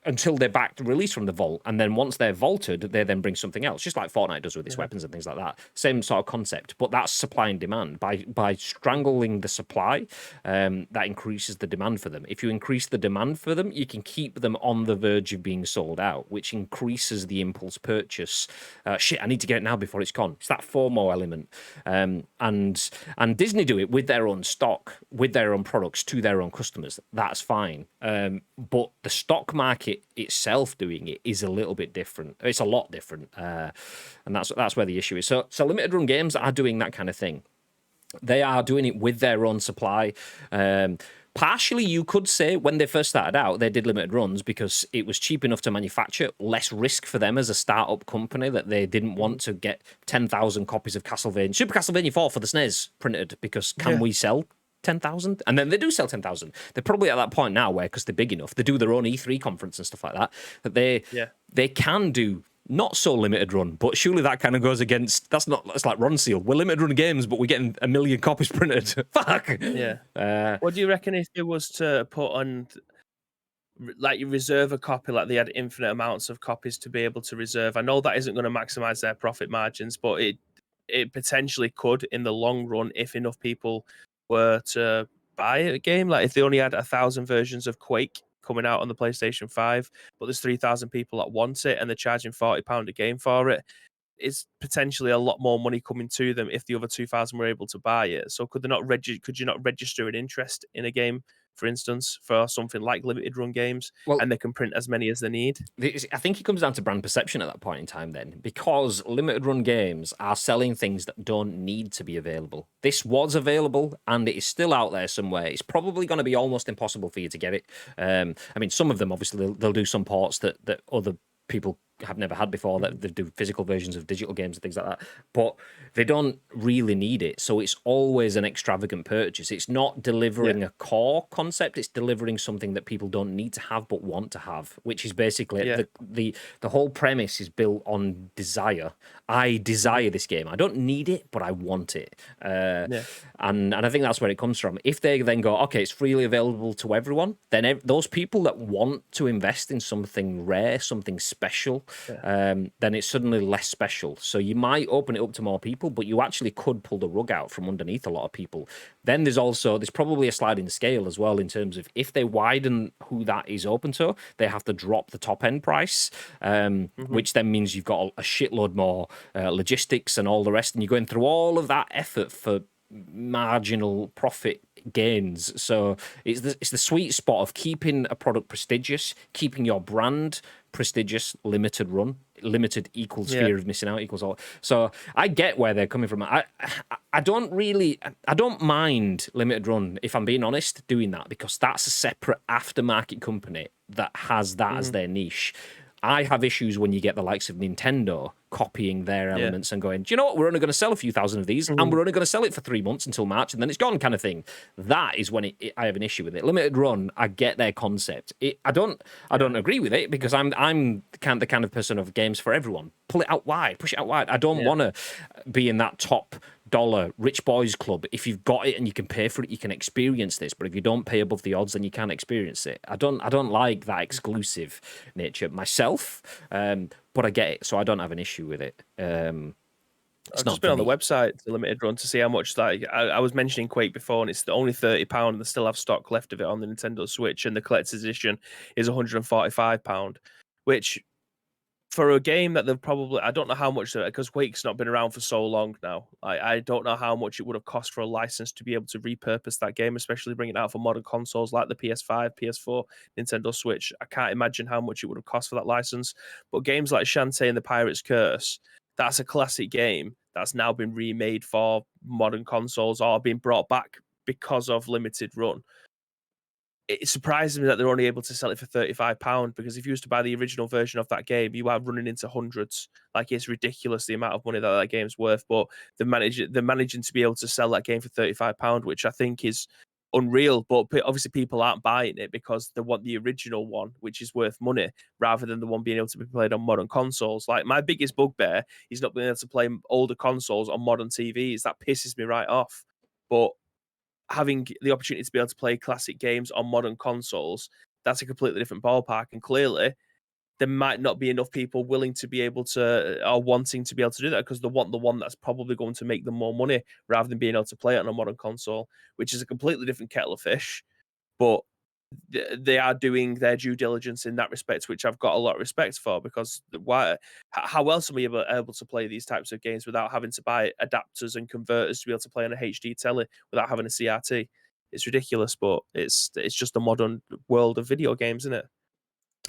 until they're back to release from the vault. And then once they're vaulted, they then bring something else, just like Fortnite does with its weapons and things like that. Same sort of concept, but that's supply and demand. By strangling the supply, that increases the demand for them. If you increase the demand for them, you can keep them on the verge of being sold out, which increases the impulse purchase. Shit, I need to get it now before it's gone. It's that FOMO element. And Disney do it with their own stock, with their own products to their own customers. That's fine. But the stock market itself doing it is a little bit different. It's a lot different, and that's where the issue is. So limited run games are doing that kind of thing. They are doing it with their own supply. Partially, you could say when they first started out, they did limited runs because it was cheap enough to manufacture, less risk for them as a startup company, that they didn't want to get 10,000 copies of Super Castlevania 4 for the SNES printed because can we sell 10,000? And then they do sell 10,000. They're probably at that point now where, because they're big enough, they do their own E3 conference and stuff like that, that they can do not so limited run. But surely that kind of goes against, that's like Ron Seal. We're limited run games, but we're getting 1 million copies printed. Fuck. Yeah. What do you reckon if it was to put on, like, you reserve a copy, like they had infinite amounts of copies to be able to reserve? I know that isn't going to maximize their profit margins, but it potentially could in the long run if enough people were to buy a game. Like if they only had 1,000 versions of Quake coming out on the PlayStation 5, but there's 3,000 people that want it and they're charging £40 a game for it, it's potentially a lot more money coming to them if the other 2,000 were able to buy it. So could you not register an interest in a game, for instance, for something like limited run games, and they can print as many as they need? I think it comes down to brand perception at that point in time then, because limited run games are selling things that don't need to be available. This was available and it is still out there somewhere. It's probably going to be almost impossible for you to get it. I mean, some of them, obviously, they'll do some ports that other people have never had before, that they do physical versions of digital games and things like that, but they don't really need it. So it's always an extravagant purchase. It's not delivering a core concept, it's delivering something that people don't need to have but want to have, which is basically the whole premise is built on desire. I desire this game. I don't need it, but I want it. And I think that's where it comes from. If they then go, okay, it's freely available to everyone, then those people that want to invest in something rare, something special, then it's suddenly less special. So you might open it up to more people, but you actually could pull the rug out from underneath a lot of people. Then there's probably a sliding scale as well in terms of if they widen who that is open to, they have to drop the top end price, which then means you've got a shitload more logistics and all the rest, and you're going through all of that effort for marginal profit gains. So it's the sweet spot of keeping a product prestigious, keeping your brand prestigious. Limited equals fear of missing out equals all. So I get where they're coming from. I don't mind limited run, if I'm being honest, doing that, because that's a separate aftermarket company that has that as their niche. I have issues when you get the likes of Nintendo copying their elements and going, do you know what, we're only going to sell a few thousand of these and we're only going to sell it for 3 months until March and then it's gone, kind of thing. That is when I have an issue with it. Limited run, I get their concept. I don't agree with it, because I'm the kind of person of games for everyone. Pull it out wide, push it out wide. I don't want to be in that top dollar rich boys club. If you've got it and you can pay for it, you can experience this, but if you don't pay above the odds, then you can't experience it. I don't like that exclusive nature myself, but I get it, so I don't have an issue with it. It's I've not just been for on the me. website, the limited run, to see how much that. I was mentioning Quake before, and it's only £30, and they still have stock left of it on the Nintendo Switch, and the collector's edition is £145, which for a game that they've probably, I don't know how much, because Quake's not been around for so long now. I don't know how much it would have cost for a license to be able to repurpose that game, especially bring it out for modern consoles like the PS5, PS4, Nintendo Switch. I can't imagine how much it would have cost for that license. But games like Shantae and the Pirate's Curse, that's a classic game that's now been remade for modern consoles or been brought back because of limited run. It surprises me that they're only able to sell it for £35, because if you used to buy the original version of that game, you are running into hundreds. Like, it's ridiculous the amount of money that game's worth. But they're managing to be able to sell that game for £35, which I think is unreal. But obviously, people aren't buying it because they want the original one, which is worth money, rather than the one being able to be played on modern consoles. Like, my biggest bugbear is not being able to play older consoles on modern TVs. That pisses me right off. But having the opportunity to be able to play classic games on modern consoles, that's a completely different ballpark. And clearly, there might not be enough people willing to be able to, or wanting to be able to do that, because they want the one that's probably going to make them more money rather than being able to play it on a modern console, which is a completely different kettle of fish. But they are doing their due diligence in that respect, which I've got a lot of respect for, because how else are we able to play these types of games without having to buy adapters and converters to be able to play on a HD telly without having a CRT? It's ridiculous, but it's just the modern world of video games, isn't it?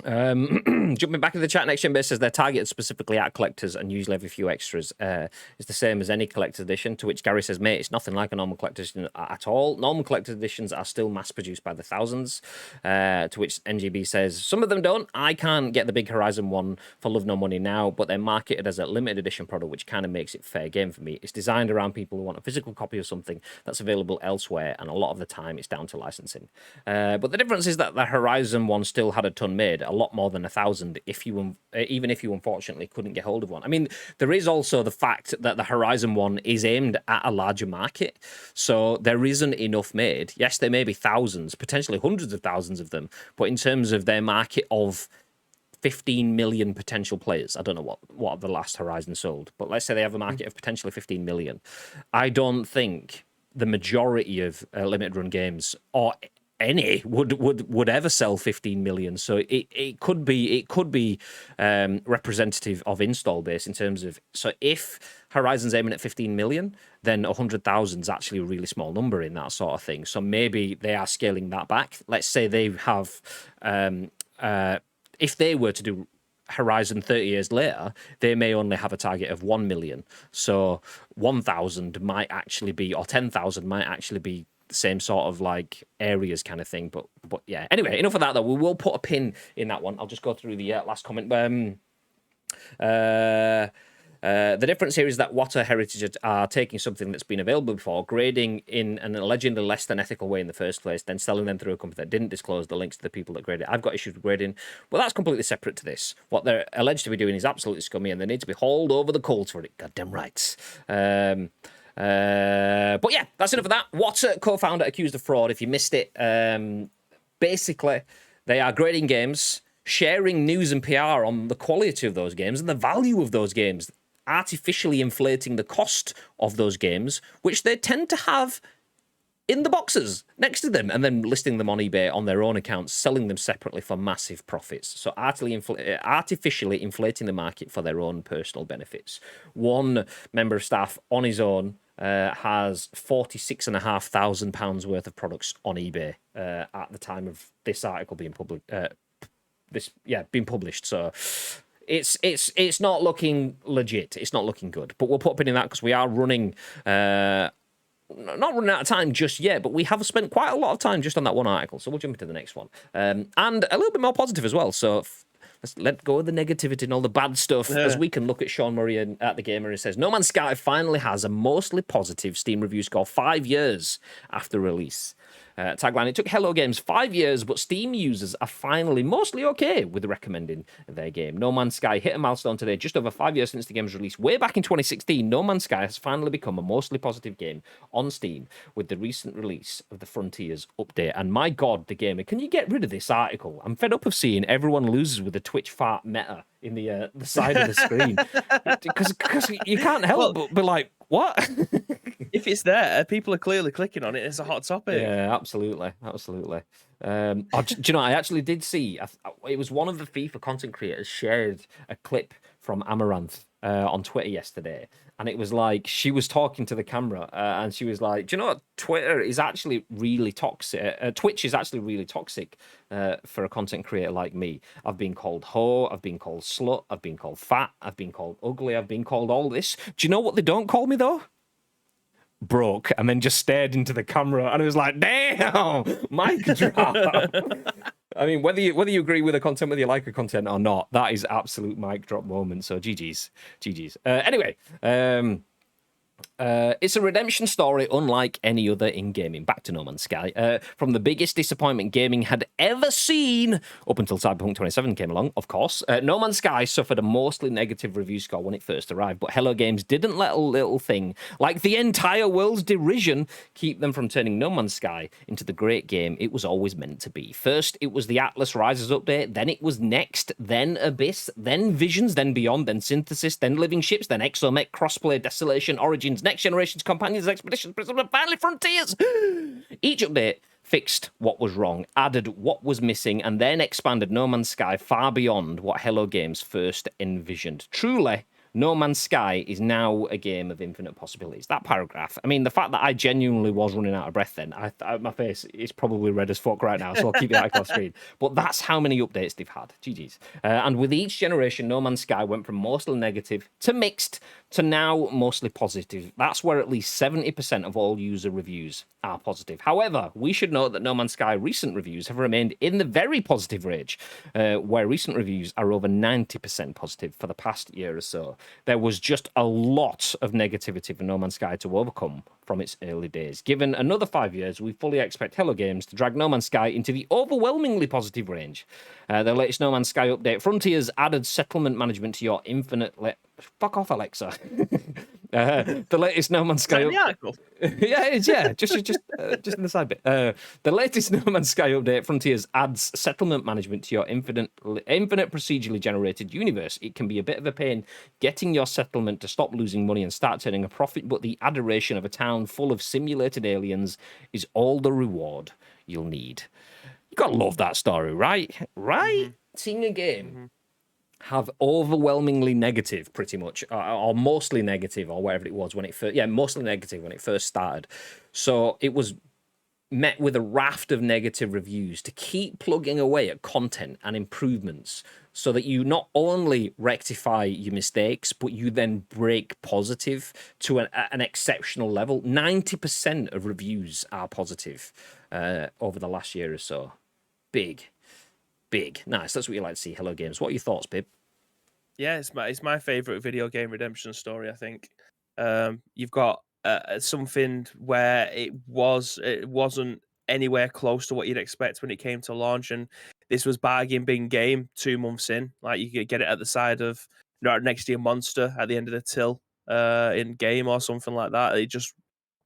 Jumping back into the chat, next gen base says they're targeted specifically at collectors and usually have a few extras. It's the same as any collector's edition, to which Gary says, mate, it's nothing like a normal collector's edition at all. Normal collector's editions are still mass produced by the thousands. To which NGB says, some of them don't. I can't get the big Horizon one for love nor money now, but they're marketed as a limited edition product, which kind of makes it fair game for me. It's designed around people who want a physical copy of something that's available elsewhere, and a lot of the time it's down to licensing. But the difference is that the Horizon one still had a ton made, a lot more than 1,000, even if you unfortunately couldn't get hold of one. I mean, there is also the fact that the Horizon one is aimed at a larger market, so there isn't enough made. Yes, there may be thousands, potentially hundreds of thousands of them, but in terms of their market of 15 million potential players, I don't know what the last Horizon sold, but let's say they have a market of potentially 15 million. I don't think the majority of limited run games, or any, would ever sell 15 million. So it could be representative of install base in terms of, so if Horizon's aiming at 15 million, then 100,000 is actually a really small number in that sort of thing. So maybe they are scaling that back. Let's say they have, if they were to do Horizon 30 years later, they may only have a target of 1 million. So 1,000 might actually be, or 10,000 might actually be the same sort of like areas kind of thing. But yeah. Anyway, enough of that though. We will put a pin in that one. I'll just go through the last comment. The difference here is that Wata Heritage are taking something that's been available before, grading in an allegedly less than ethical way in the first place, then selling them through a company that didn't disclose the links to the people that graded. I've got issues with grading. Well, that's completely separate to this. What they're alleged to be doing is absolutely scummy, and they need to be hauled over the coals for it. Goddamn right. But yeah, that's enough of that. Wata co-founder accused of fraud. If you missed it, basically, they are grading games, sharing news and PR on the quality of those games and the value of those games, artificially inflating the cost of those games, which they tend to have in the boxes next to them, and then listing them on eBay on their own accounts, selling them separately for massive profits. So artificially inflating the market for their own personal benefits. One member of staff on his own has £46,500 worth of products on eBay at the time of this article being published. So it's not looking legit. It's not looking good. But we'll put a pin in that because we are running. Not running out of time just yet, but we have spent quite a lot of time just on that one article. So we'll jump into the next one. And a little bit more positive as well. So let's let go of the negativity and all the bad stuff, as we can look at Sean Murray at The Gamer, and says, No Man's Sky finally has a mostly positive Steam review score 5 years after release. Tagline, it took Hello Games 5 years, but Steam users are finally mostly okay with recommending their game. No Man's Sky hit a milestone today, just over 5 years since the game's release. Way back in 2016, No Man's Sky has finally become a mostly positive game on Steam with the recent release of the Frontiers update. And my God, the gamer, can you get rid of this article? I'm fed up of seeing everyone loses with the Twitch fart meta in the side of the screen. Because you can't help but be like, what? If it's there, people are clearly clicking on it. It's a hot topic. Yeah, absolutely. Do you know, I actually did see, it was one of the FIFA content creators shared a clip from Amaranth on Twitter yesterday. And it was like, she was talking to the camera and she was like, do you know what? Twitter is actually really toxic. Twitch is actually really toxic for a content creator like me. I've been called hoe, I've been called slut, I've been called fat, I've been called ugly, I've been called all this. Do you know what they don't call me though? Broke, and then just stared into the camera, and it was like, damn, mic drop. I mean, whether you agree with the content, whether you like the content or not, that is absolute mic drop moment. So GG's. Anyway, it's a redemption story unlike any other in gaming. Back to No Man's Sky. From the biggest disappointment gaming had ever seen, up until Cyberpunk 27 came along, of course. No Man's Sky suffered a mostly negative review score when it first arrived, but Hello Games didn't let a little thing, like the entire world's derision, keep them from turning No Man's Sky into the great game it was always meant to be. First, it was the Atlas Rises update, then it was Next, then Abyss, then Visions, then Beyond, then Synthesis, then Living Ships, then Exomech, Crossplay, Desolation, Origins, Next Generation's Companions, Expeditions, Prism, and finally Frontiers. Each update fixed what was wrong, added what was missing, and then expanded No Man's Sky far beyond what Hello Games first envisioned. Truly, No Man's Sky is now a game of infinite possibilities. That paragraph, I mean, the fact that I genuinely was running out of breath then, my face is probably red as fuck right now, so I'll keep it off screen. But that's how many updates they've had. GG's. And with each generation, No Man's Sky went from mostly negative to mixed to now mostly positive. That's where at least 70% of all user reviews are positive. However, we should note that No Man's Sky recent reviews have remained in the very positive range, where recent reviews are over 90% positive for the past year or so. There was just a lot of negativity for No Man's Sky to overcome from its early days. Given another 5 years, we fully expect Hello Games to drag No Man's Sky into the overwhelmingly positive range. The latest No Man's Sky update, Frontiers, added settlement management to your infinite... Fuck off, Alexa. The latest No Man's Sky... Yeah, it is, yeah. Just in the side bit. The latest No Man's Sky update, Frontiers, adds settlement management to your infinite procedurally generated universe. It can be a bit of a pain getting your settlement to stop losing money and start turning a profit, but the adoration of a town full of simulated aliens is all the reward you'll need. You gotta love that story, right? Right? Seeing a game have overwhelmingly negative, pretty much, or mostly negative, or whatever it was when it first, mostly negative when it first started. So it was met with a raft of negative reviews to keep plugging away at content and improvements so that you not only rectify your mistakes, but you then break positive to an exceptional level. 90% of reviews are positive over the last year or so. Big. Nice. That's what you like to see. Hello Games. What are your thoughts, babe? Yeah, it's my favorite video game redemption story. I think you've got something where it wasn't anywhere close to what you'd expect when it came to launch, and this was bargain bin game 2 months in. Like, you could get it at the side of, next to your monster at the end of the till in game or something like that. It just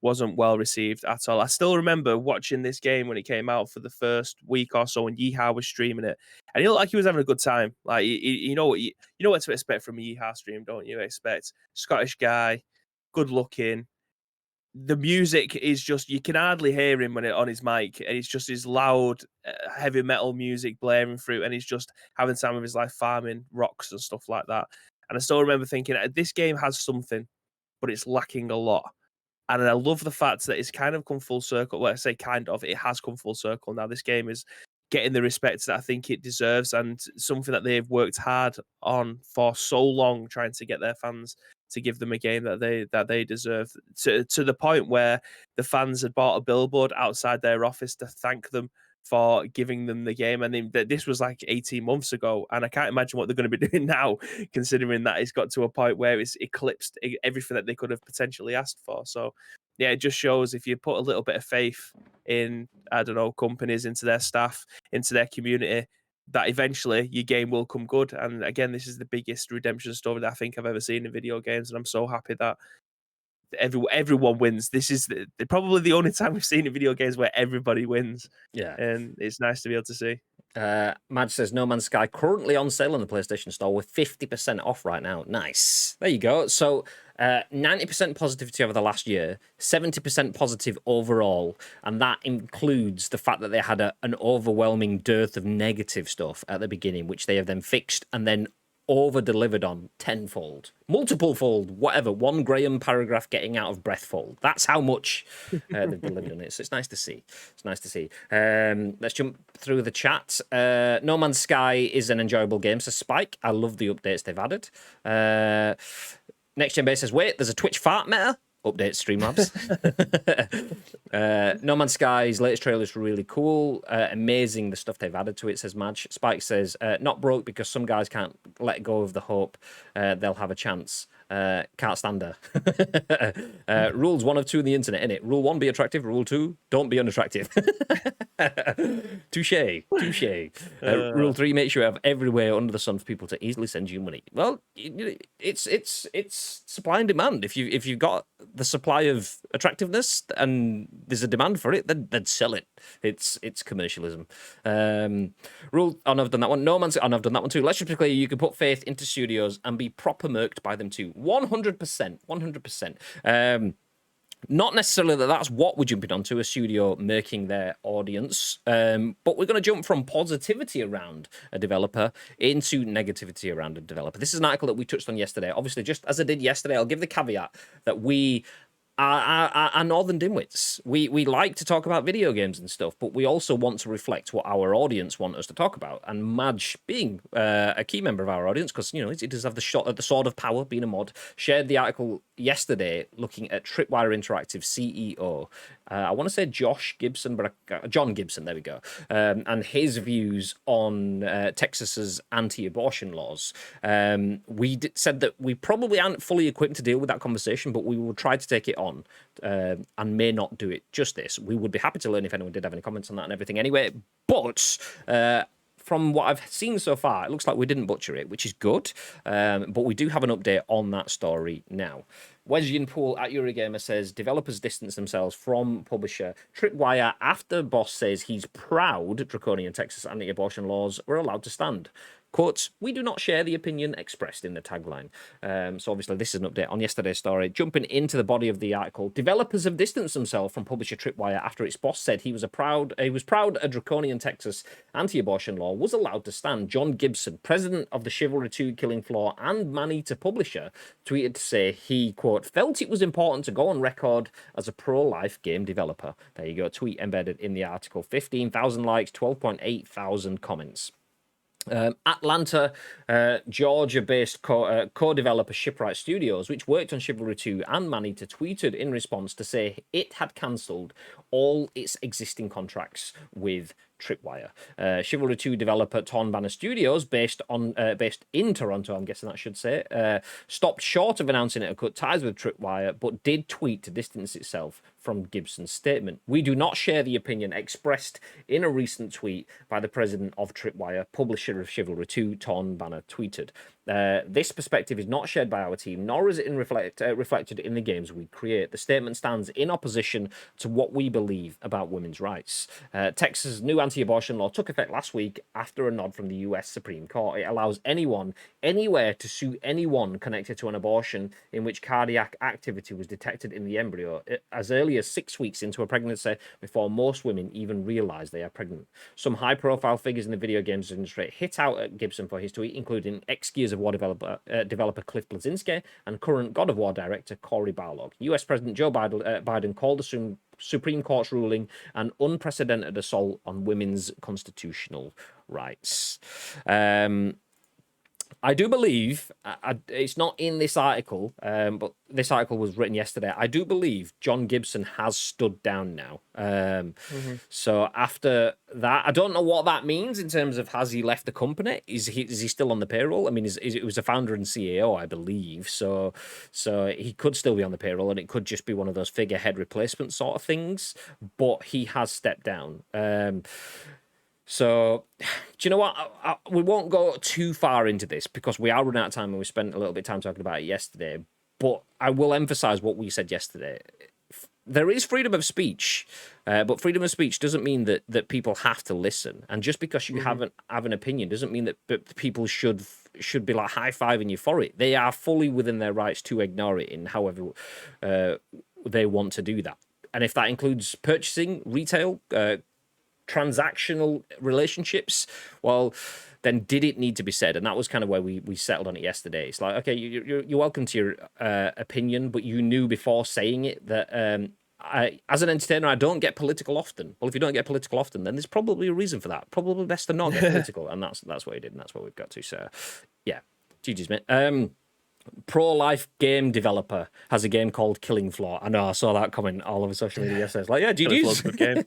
wasn't well received at all. I still remember watching this game when it came out for the first week or so, and Yeehaw was streaming it, and he looked like he was having a good time. Like, you know what to expect from a Yeehaw stream, don't you? Expect Scottish guy, good looking. The music is just, you can hardly hear him when on his mic, and it's just his loud heavy metal music blaring through, and he's just having time of his life farming rocks and stuff like that. And I still remember thinking, this game has something, but it's lacking a lot. And I love the fact that it's kind of come full circle. Well, I say kind of, it has come full circle now. This game is getting the respect that I think it deserves, and something that they've worked hard on for so long, trying to get their fans to give them a game that they deserve. To the point where the fans had bought a billboard outside their office to thank them for giving them the game. And this was like 18 months ago, and I can't imagine what they're going to be doing now, considering that it's got to a point where it's eclipsed everything that they could have potentially asked for. So yeah, it just shows if you put a little bit of faith in, I don't know, companies, into their staff, into their community, that eventually your game will come good. And again, this is the biggest redemption story that I think I've ever seen in video games, and I'm so happy that everyone wins. This is probably the only time we've seen in video games where everybody wins. Yeah. And it's nice to be able to see. Madge says No Man's Sky currently on sale on the PlayStation Store with 50% off right now. Nice. There you go. So 90% positivity over the last year, 70% positive overall, and that includes the fact that they had an overwhelming dearth of negative stuff at the beginning, which they have then fixed and then over-delivered on tenfold, multiple-fold, whatever, 1 Graham paragraph getting out of breath-fold. That's how much they've delivered on it. So it's nice to see. It's nice to see. Let's jump through the chat. No Man's Sky is an enjoyable game, says Spike. I love the updates they've added. Next Gen Base says, wait, there's a Twitch fart meta? Update Streamlabs. No Man's Sky's latest trailer is really cool. Amazing the stuff they've added to it, says Madge. Spike says, not broke because some guys can't let go of the hope they'll have a chance. Can't stand her. Rules 1 of 2 in the internet, innit? Rule 1, be attractive. Rule 2, don't be unattractive. Touche. Rule 3, make sure you have everywhere under the sun for people to easily send you money. Well, it's supply and demand. If you've got the supply of attractiveness and there's a demand for it, then sell it. It's commercialism. Rule, I've done that one. No Man's, I've done that one too. Let's just be clear, you can put faith into studios and be proper murked by them too. 100%. Not necessarily that's what we're jumping onto, a studio murking their audience, but we're going to jump from positivity around a developer into negativity around a developer. This is an article that we touched on yesterday. Obviously, just as I did yesterday, I'll give the caveat that we are northern dimwits. We like to talk about video games and stuff, but we also want to reflect what our audience want us to talk about. And Madge, being a key member of our audience, because he does have the sword of power, being a mod, shared the article yesterday looking at Tripwire Interactive CEO. I want to say John Gibson, there we go, and his views on Texas's anti-abortion laws. We said that we probably aren't fully equipped to deal with that conversation, but we will try to take it on and may not do it justice. We would be happy to learn if anyone did have any comments on that and everything anyway, but from what I've seen so far, it looks like we didn't butcher it, which is good, but we do have an update on that story now. Yin-Poole at Eurogamer says, developers distance themselves from publisher Tripwire after boss says he's proud draconian Texas anti-abortion laws were allowed to stand. Quote, we do not share the opinion expressed in the tagline. So obviously this is an update on yesterday's story. Jumping into the body of the article, developers have distanced themselves from publisher Tripwire after its boss said he was proud a draconian Texas anti-abortion law was allowed to stand. John Gibson, president of the Chivalry 2 Killing Floor and Manny to publisher, tweeted to say he, quote, felt it was important to go on record as a pro-life game developer. There you go, tweet embedded in the article. 15,000 likes, 12.8 thousand comments. Atlanta, Georgia-based co-developer Shipwright Studios, which worked on Chivalry 2 and Manita, tweeted in response to say it had cancelled all its existing contracts with Tripwire. Chivalry 2 developer Torn Banner Studios, based in Toronto, I'm guessing that should say, stopped short of announcing it had cut ties with Tripwire, but did tweet to distance itself from Gibson's statement. We do not share the opinion expressed in a recent tweet by the president of Tripwire, publisher of Chivalry 2, Torn Banner, tweeted. This perspective is not shared by our team, nor is it reflected in the games we create. The statement stands in opposition to what we believe about women's rights. Texas' new anti-abortion law took effect last week after a nod from the US Supreme Court. It allows anyone, anywhere, to sue anyone connected to an abortion in which cardiac activity was detected in the embryo as early as 6 weeks into a pregnancy before most women even realize they are pregnant. Some high-profile figures in the video games industry hit out at Gibson for his tweet, including ex-Gears of War developer Cliff Bleszinski and current God of War director Cory Barlog. US President Joe Biden called the Supreme Court's ruling an unprecedented assault on women's constitutional rights. I do believe it's not in this article, but this article was written yesterday. I do believe John Gibson has stood down now. So after that, I don't know what that means in terms of has he left the company? Is he still on the payroll? I mean, it was a founder and CEO, I believe. So he could still be on the payroll, and it could just be one of those figurehead replacement sort of things. But he has stepped down. So, do you know what? We won't go too far into this because we are running out of time and we spent a little bit of time talking about it yesterday. But I will emphasize what we said yesterday. There is freedom of speech, but freedom of speech doesn't mean that people have to listen. And just because you have an opinion doesn't mean that people should be like high-fiving you for it. They are fully within their rights to ignore it in however they want to do that. And if that includes purchasing, retail, transactional relationships, well, then did it need to be said? And that was kind of where we settled on it yesterday. It's like, okay, you're welcome to your opinion, but you knew before saying it that as an entertainer, I don't get political often. Well, if you don't get political often, then there's probably a reason for that. Probably best to not get political, and that's what he did, and that's what we've got to. So, yeah, GG's, mate. Pro-life game developer has a game called Killing Floor. I know, I saw that comment all over social media yesterday. It's like, yeah, GG's. Good game.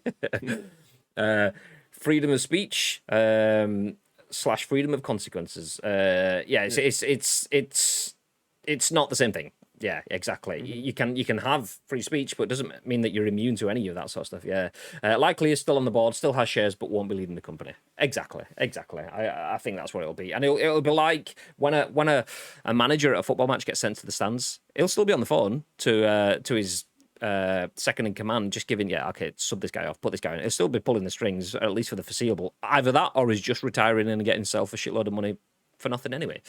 Freedom of speech / freedom of consequences. It's not the same thing. Yeah, exactly. You can have free speech, but it doesn't mean that you're immune to any of that sort of stuff. Yeah, likely is still on the board, still has shares, but won't be leading the company. Exactly. I think that's what it'll be, and it'll be like when a manager at a football match gets sent to the stands, he'll still be on the phone to his second in command, just giving, okay, sub this guy off, put this guy in. He'll still be pulling the strings, at least for the foreseeable. Either that, or he's just retiring and getting himself a shitload of money for nothing anyway.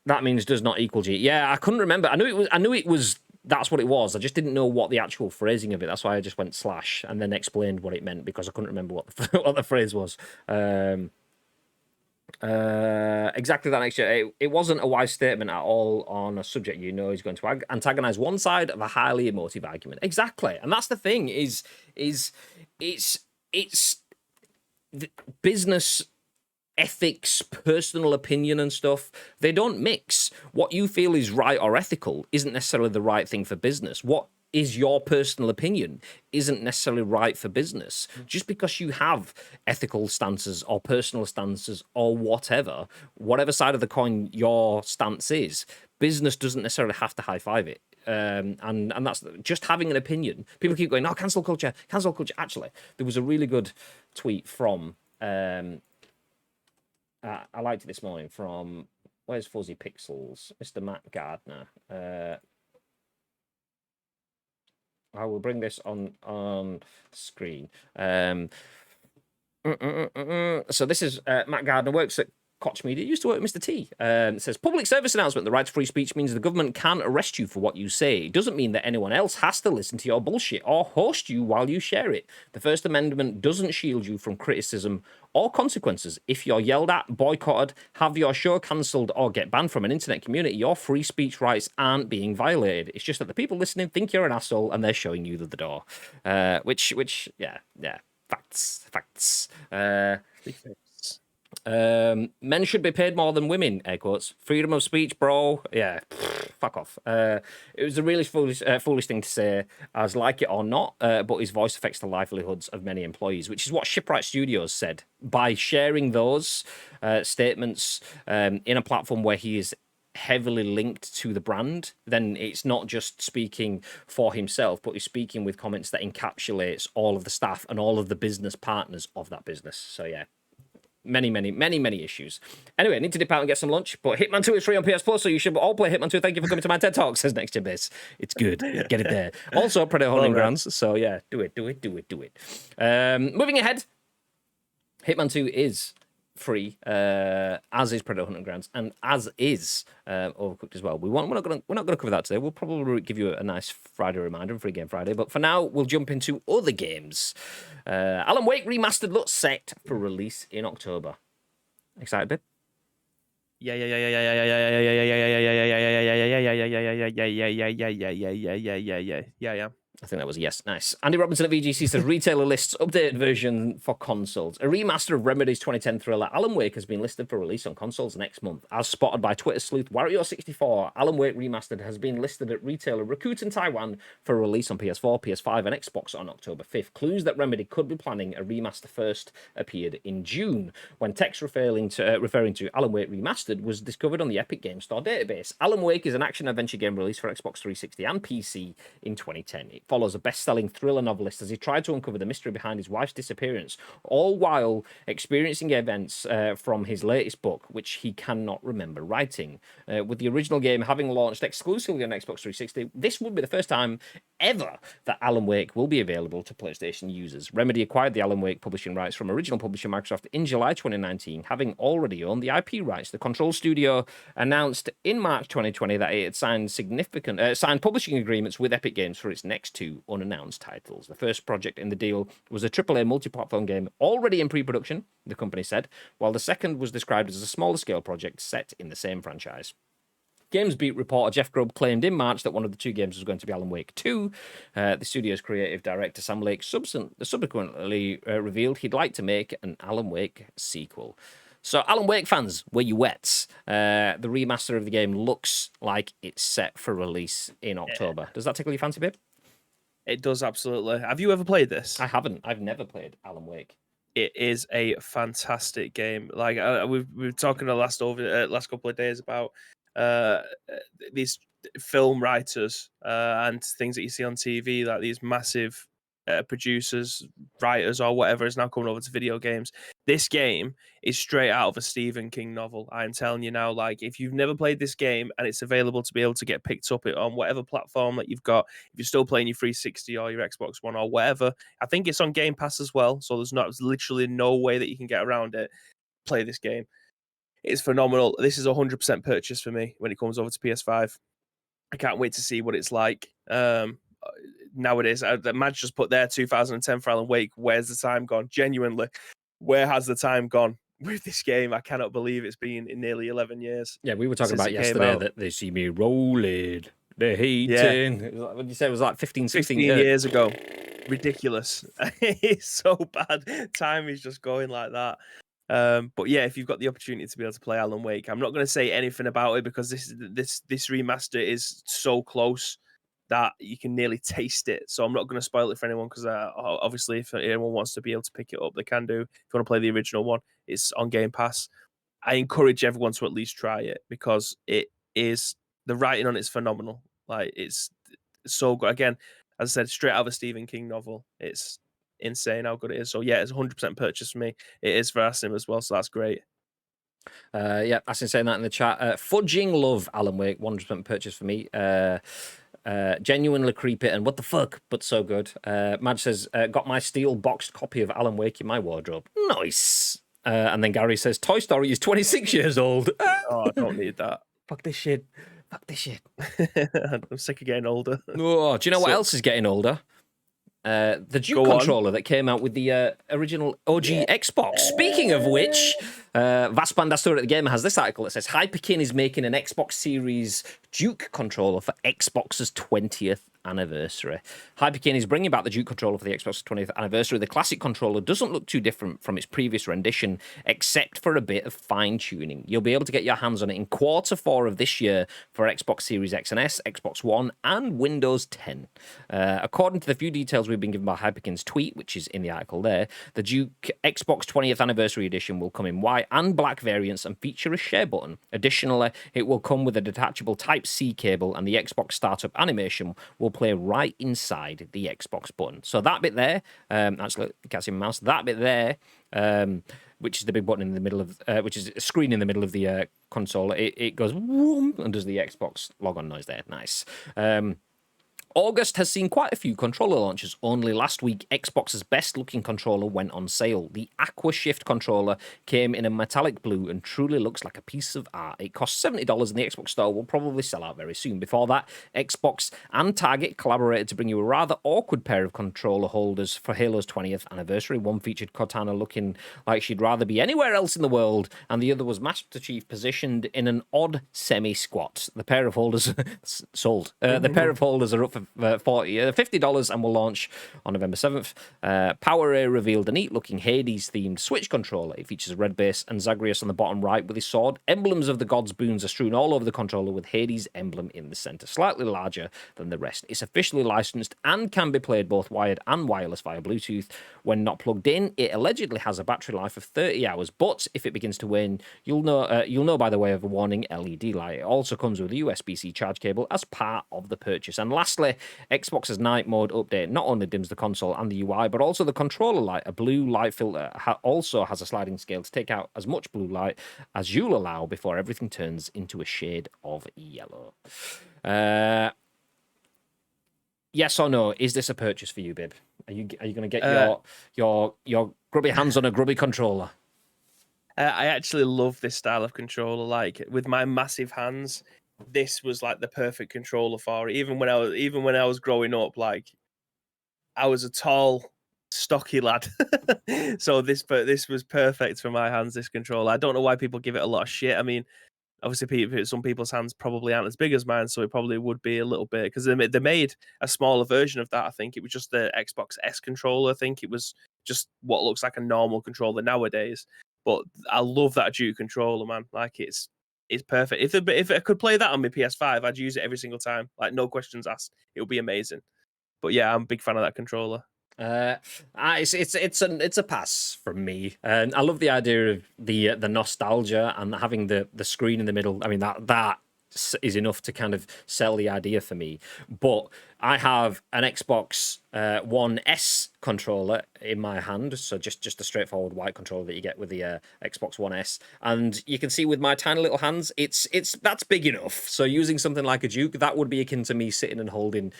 That means does not equal G. Yeah, I couldn't remember. I knew it was. That's what it was. I just didn't know what the actual phrasing of it. That's why I just went / and then explained what it meant because I couldn't remember what the phrase was. Exactly that next year. It wasn't a wise statement at all on a subject he's going to antagonize one side of a highly emotive argument. Exactly, and that's the thing. Is it's the business ethics, personal opinion and stuff, they don't mix. What you feel is right or ethical isn't necessarily the right thing for business. What is your personal opinion isn't necessarily right for business. Just because you have ethical stances or personal stances or whatever side of the coin your stance is, business doesn't necessarily have to high-five it. And that's just having an opinion. People keep going, cancel culture. Actually, there was a really good tweet from I liked it this morning from, where's Fuzzy Pixels? Mr. Matt Gardner. I will bring this on screen. So this is Matt Gardner, works at Koch Media, used to work with Mr. T. It says, public service announcement, the right to free speech means the government can arrest you for what you say. It doesn't mean that anyone else has to listen to your bullshit or host you while you share it. The First Amendment doesn't shield you from criticism or consequences. If you're yelled at, boycotted, have your show cancelled, or get banned from an internet community, your free speech rights aren't being violated. It's just that the people listening think you're an asshole and they're showing you the door. Which, yeah, facts. Men should be paid more than women, air quotes. Freedom of speech, bro. Yeah, fuck off. It was a really foolish thing to say, as like it or not, but his voice affects the livelihoods of many employees, which is what Shipwright Studios said. By sharing those statements in a platform where he is heavily linked to the brand, then it's not just speaking for himself, but he's speaking with comments that encapsulates all of the staff and all of the business partners of that business. So yeah. Many issues. Anyway, I need to dip out and get some lunch, but Hitman 2 is free on PS Plus, so you should all play Hitman 2. Thank you for coming to my TED Talk, says Next Gen Base. It's good. Get it there. Also, Predator Hunting Grounds, so yeah, do it. Moving ahead, Hitman 2 is free, as is Predator Hunting Grounds, and as is Overcooked as well. We're not gonna cover that today. We'll probably give you a nice Friday reminder, Free Game Friday. But for now, we'll jump into other games. Alan Wake Remastered looks set for release in October. Excited, babe? Yeah. I think that was a yes. Nice. Andy Robinson at VGC says retailer lists updated version for consoles. A remaster of Remedy's 2010 thriller Alan Wake has been listed for release on consoles next month. As spotted by Twitter sleuth Wario64, Alan Wake Remastered has been listed at retailer Rakuten Taiwan for release on PS4, PS5, and Xbox on October 5th. Clues that Remedy could be planning a remaster first appeared in June, when text referring to Alan Wake Remastered was discovered on the Epic Games Store database. Alan Wake is an action-adventure game released for Xbox 360 and PC in 2010. It follows a best-selling thriller novelist as he tried to uncover the mystery behind his wife's disappearance, all while experiencing events from his latest book, which he cannot remember writing. With the original game having launched exclusively on Xbox 360, this would be the first time ever that Alan Wake will be available to PlayStation users. Remedy acquired the Alan Wake publishing rights from original publisher Microsoft in July 2019, having already owned the IP rights. The Control Studio announced in March 2020 that it had signed publishing agreements with Epic Games for its next two unannounced titles. The first project in the deal was a AAA multi-platform game already in pre-production, the company said, while the second was described as a smaller scale project set in the same franchise. GamesBeat reporter Jeff Grubb claimed in March that one of the two games was going to be Alan Wake 2. The studio's creative director Sam Lake subsequently revealed he'd like to make an Alan Wake sequel. So, Alan Wake fans, were you wet? The remaster of the game looks like it's set for release in October. Does that tickle your fancy, babe? It does, absolutely. Have you ever played this? I haven't. I've never played Alan Wake. It is a fantastic game. Like we've talking the last couple of days about these film writers and things that you see on TV, like these massive producers, writers, or whatever is now coming over to video games. This game is straight out of a Stephen King novel. I'm telling you now, like, if you've never played this game and it's available to be able to get picked up on whatever platform that you've got, if you're still playing your 360 or your Xbox One or whatever, I think it's on Game Pass as well, so there's literally no way that you can get around it. Play this game. It's phenomenal. This is 100% purchase for me when it comes over to PS5. I can't wait to see what it's like. Nowadays, Madge just put there 2010 for Alan Wake. Where's the time gone? Genuinely, where has the time gone with this game? I cannot believe it's been in nearly 11 years. Yeah, we were talking about yesterday that they see me rolling. They're hating. Yeah. What did you say? It was like 15 years ago. Ridiculous. It's so bad. Time is just going like that. But yeah, if you've got the opportunity to be able to play Alan Wake, I'm not going to say anything about it because this remaster is so close that you can nearly taste it. So I'm not going to spoil it for anyone because obviously if anyone wants to be able to pick it up, they can do. If you want to play the original one, it's on Game Pass. I encourage everyone to at least try it because it is, the writing on it's phenomenal. Like, it's so good. Again, as I said, straight out of a Stephen King novel. It's insane how good it is. So yeah, it's 100% purchase for me. It is for Asim as well, so that's great. Yeah, Asim saying that in the chat. Fudging love Alan Wake, 100% purchase for me. Genuinely creepy and what the fuck, but so good. Madge says, got my steel boxed copy of Alan Wake in my wardrobe. Nice. And then Gary says, Toy Story is 26 years old. Oh, I don't need that. Fuck this shit. Fuck this shit. I'm sick of getting older. Oh, do you know what else is getting older? The Duke controller that came out with the original OG Xbox. Speaking of which, VASPAAN DASTOOR at the Gamer has this article that says Hyperkin is making an Xbox Series Duke controller for Xbox's 20th anniversary. Hyperkin is bringing back the Duke controller for the Xbox 20th anniversary. The classic controller doesn't look too different from its previous rendition, except for a bit of fine-tuning. You'll be able to get your hands on it in Q4 of this year for Xbox Series X and S, Xbox One, and Windows 10. According to the few details we've been given by Hyperkin's tweet, which is in the article there, the Duke Xbox 20th Anniversary Edition will come in white and black variants and feature a share button. Additionally, it will come with a detachable Type-C cable, and the Xbox startup animation will play right inside the Xbox button. So that bit there, actually, you can't see my mouse, that bit there, which is the big button in the middle of, which is a screen in the middle of the console, it goes whoom and does the Xbox logon noise there. Nice. August has seen quite a few controller launches. Only last week, Xbox's best-looking controller went on sale. The Aqua Shift controller came in a metallic blue and truly looks like a piece of art. It costs $70 in the Xbox Store, will probably sell out very soon. Before that, Xbox and Target collaborated to bring you a rather awkward pair of controller holders for Halo's 20th anniversary. One featured Cortana looking like she'd rather be anywhere else in the world, and the other was Master Chief positioned in an odd semi-squat. The pair of holders sold. The pair of holders are up for for $50 and will launch on November 7th. PowerA revealed a neat-looking Hades-themed Switch controller. It features a red base and Zagreus on the bottom right with his sword. Emblems of the gods' boons are strewn all over the controller with Hades' emblem in the center, slightly larger than the rest. It's officially licensed and can be played both wired and wireless via Bluetooth. When not plugged in, it allegedly has a battery life of 30 hours, but if it begins to wane, you'll know by the way of a warning LED light. It also comes with a USB-C charge cable as part of the purchase. And lastly, Xbox's night mode update not only dims the console and the UI, but also the controller light. A blue light filter also has a sliding scale to take out as much blue light as you'll allow before everything turns into a shade of yellow. Yes or no? Is this a purchase for you, Bib? Are you going to get your grubby hands on a grubby controller? I actually love this style of controller. Like with my massive hands, this was like the perfect controller for it. Even when I was growing up, like I was a tall, stocky lad, so this was perfect for my hands. This controller. I don't know why people give it a lot of shit. I mean, obviously, some people's hands probably aren't as big as mine, so it probably would be a little bit because they made a smaller version of that. I think it was just the Xbox S controller. I think it was just what looks like a normal controller nowadays. But I love that Duke controller, man. Like it's perfect. If I could play that on my PS5, I'd use it every single time. Like no questions asked. It would be amazing. But yeah, I'm a big fan of that controller. It's a pass from me, and I love the idea of the nostalgia and having the screen in the middle. I mean that is enough to kind of sell the idea for me. But I have an Xbox One S controller in my hand, so just a straightforward white controller that you get with the Xbox One S, and you can see with my tiny little hands, that's big enough. So using something like a Duke, that would be akin to me sitting and holding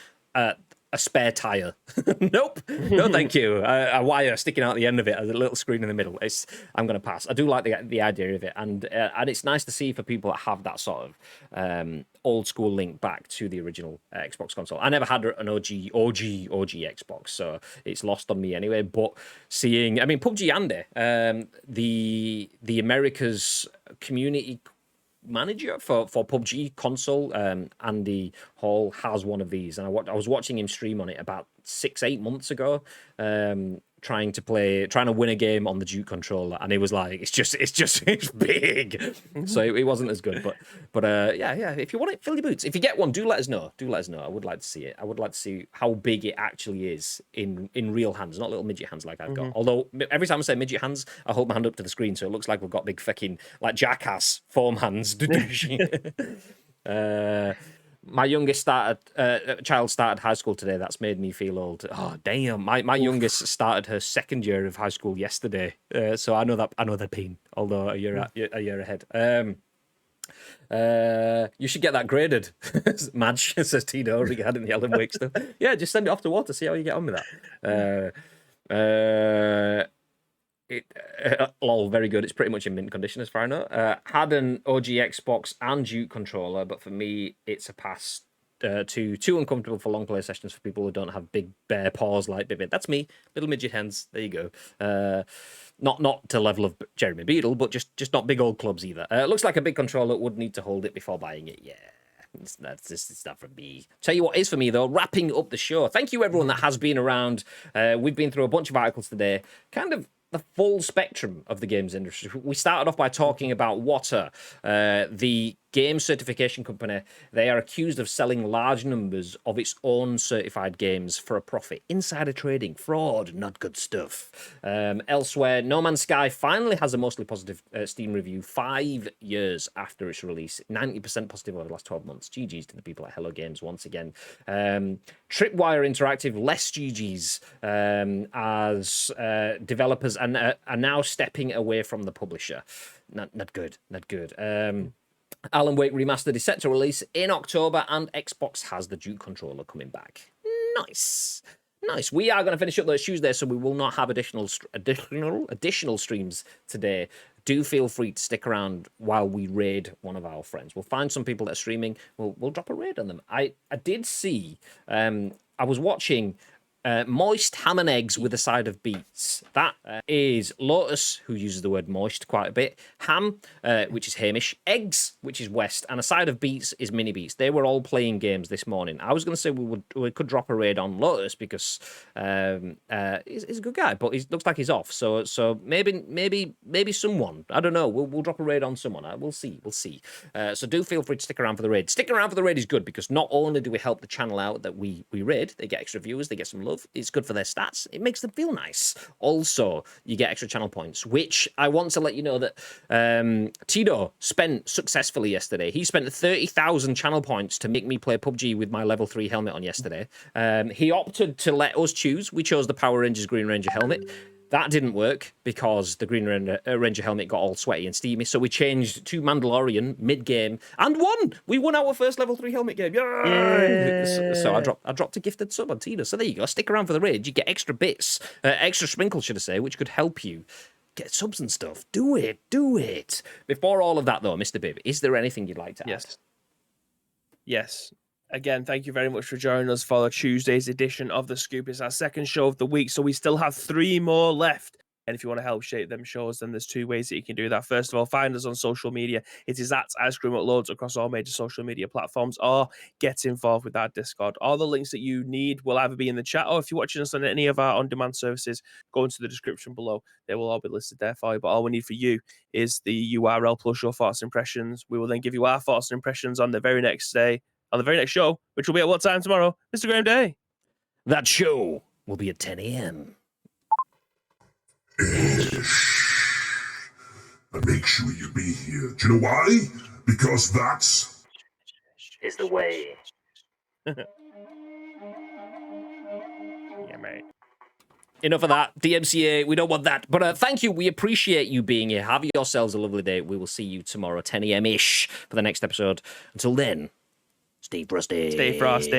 a spare tire. Nope, no thank you. A wire sticking out the end of it, a little screen in the middle. I'm going to pass. I do like the idea of it, and it's nice to see for people that have that sort of old school link back to the original Xbox console. I never had an OG Xbox, so it's lost on me anyway. But seeing, I mean, PUBG Andy, the America's community manager for PUBG console, Andy Hall, has one of these, and I was watching him stream on it about 6-8 months ago, trying to win a game on the Duke controller, and it was like it's big. So it wasn't as good, but yeah, if you want it, fill your boots. If you get one, do let us know. I would like to see it. I would like to see how big it actually is in real hands, not little midget hands like I've got. Although every time I say midget hands, I hold my hand up to the screen, so it looks like we've got big fucking like foam hands. My youngest child started high school today. That's made me feel old. Oh damn! My youngest started her second year of high school yesterday. So I know the pain. Although a year ahead. You should get that graded, Madge, says Tino regarding the Alan Wake stuff. Yeah, just send it off to Wata, see how you get on with that. Lol, very good. It's pretty much in mint condition as far as I know. Had an OG Xbox and Duke controller, but for me, it's a pass. Too uncomfortable for long play sessions for people who don't have big bare paws like Bibit. That's me, little midget hands. There you go. Not to level of Jeremy Beadle, but just not big old clubs either. Looks like a big controller would need to hold it before buying it. Yeah. It's not for me. Tell you what is for me though, wrapping up the show. Thank you everyone that has been around. We've been through a bunch of articles today, kind of the full spectrum of the games industry. We started off by talking about Wata, the game certification company. They are accused of selling large numbers of its own certified games for a profit. Insider trading, fraud, not good stuff. Elsewhere, No Man's Sky finally has a mostly positive Steam review 5 years after its release. 90% positive over the last 12 months. GG's to the people at Hello Games once again. Tripwire Interactive, less GG's, as developers are now stepping away from the publisher. Not good. Alan Wake Remastered is set to release in October, and Xbox has the Duke controller coming back. Nice. We are going to finish up those Tuesdays, so we will not have additional streams today. Do feel free to stick around while we raid one of our friends. We'll find some people that are streaming. We'll drop a raid on them. I did see. I was watching Moist ham and eggs with a side of beets. That is Lotus, who uses the word moist quite a bit. Ham, which is Hamish. Eggs, which is West. And a side of beets is Mini Beets. They were all playing games this morning. I was going to say we could drop a raid on Lotus because he's a good guy, but he looks like he's off. So maybe someone. I don't know. We'll drop a raid on someone. We'll see. So do feel free to stick around for the raid. Sticking around for the raid is good because not only do we help the channel out that we raid, they get extra viewers, they get some love. It's good for their stats. It makes them feel nice. Also, you get extra channel points, which I want to let you know that Tito spent successfully yesterday. He spent 30,000 channel points to make me play PUBG with my level 3 helmet on yesterday. He opted to let us choose. We chose the Power Rangers Green Ranger helmet. That didn't work because the Green Ranger helmet got all sweaty and steamy. So we changed to Mandalorian mid-game and won. We won our first level 3 helmet game. Yay! So I dropped a gifted sub on Tina. So there you go. Stick around for the raid. You get extra bits, extra sprinkles, should I say, which could help you get subs and stuff. Do it. Before all of that, though, Mr. Bibb, is there anything you'd like to add? Yes. Again, thank you very much for joining us for Tuesday's edition of The Scoop. It's our second show of the week, so we still have 3 more left. And if you want to help shape them shows, then there's 2 ways that you can do that. First of all, find us on social media. It is at Ice Cream Uploads across all major social media platforms, or get involved with our Discord. All the links that you need will either be in the chat, or if you're watching us on any of our on-demand services, go into the description below. They will all be listed there for you. But all we need for you is the URL plus your thoughts and impressions. We will then give you our thoughts and impressions on the very next day, on the very next show, which will be at what time tomorrow, Mr. Graham Day? That show will be at 10 a.m. But make sure you be here. Do you know why? Because that's is the way. Yeah, mate. Enough of that. DMCA, we don't want that. But thank you. We appreciate you being here. Have yourselves a lovely day. We will see you tomorrow, 10 a.m.-ish, for the next episode. Until then, stay frosty. Stay frosty.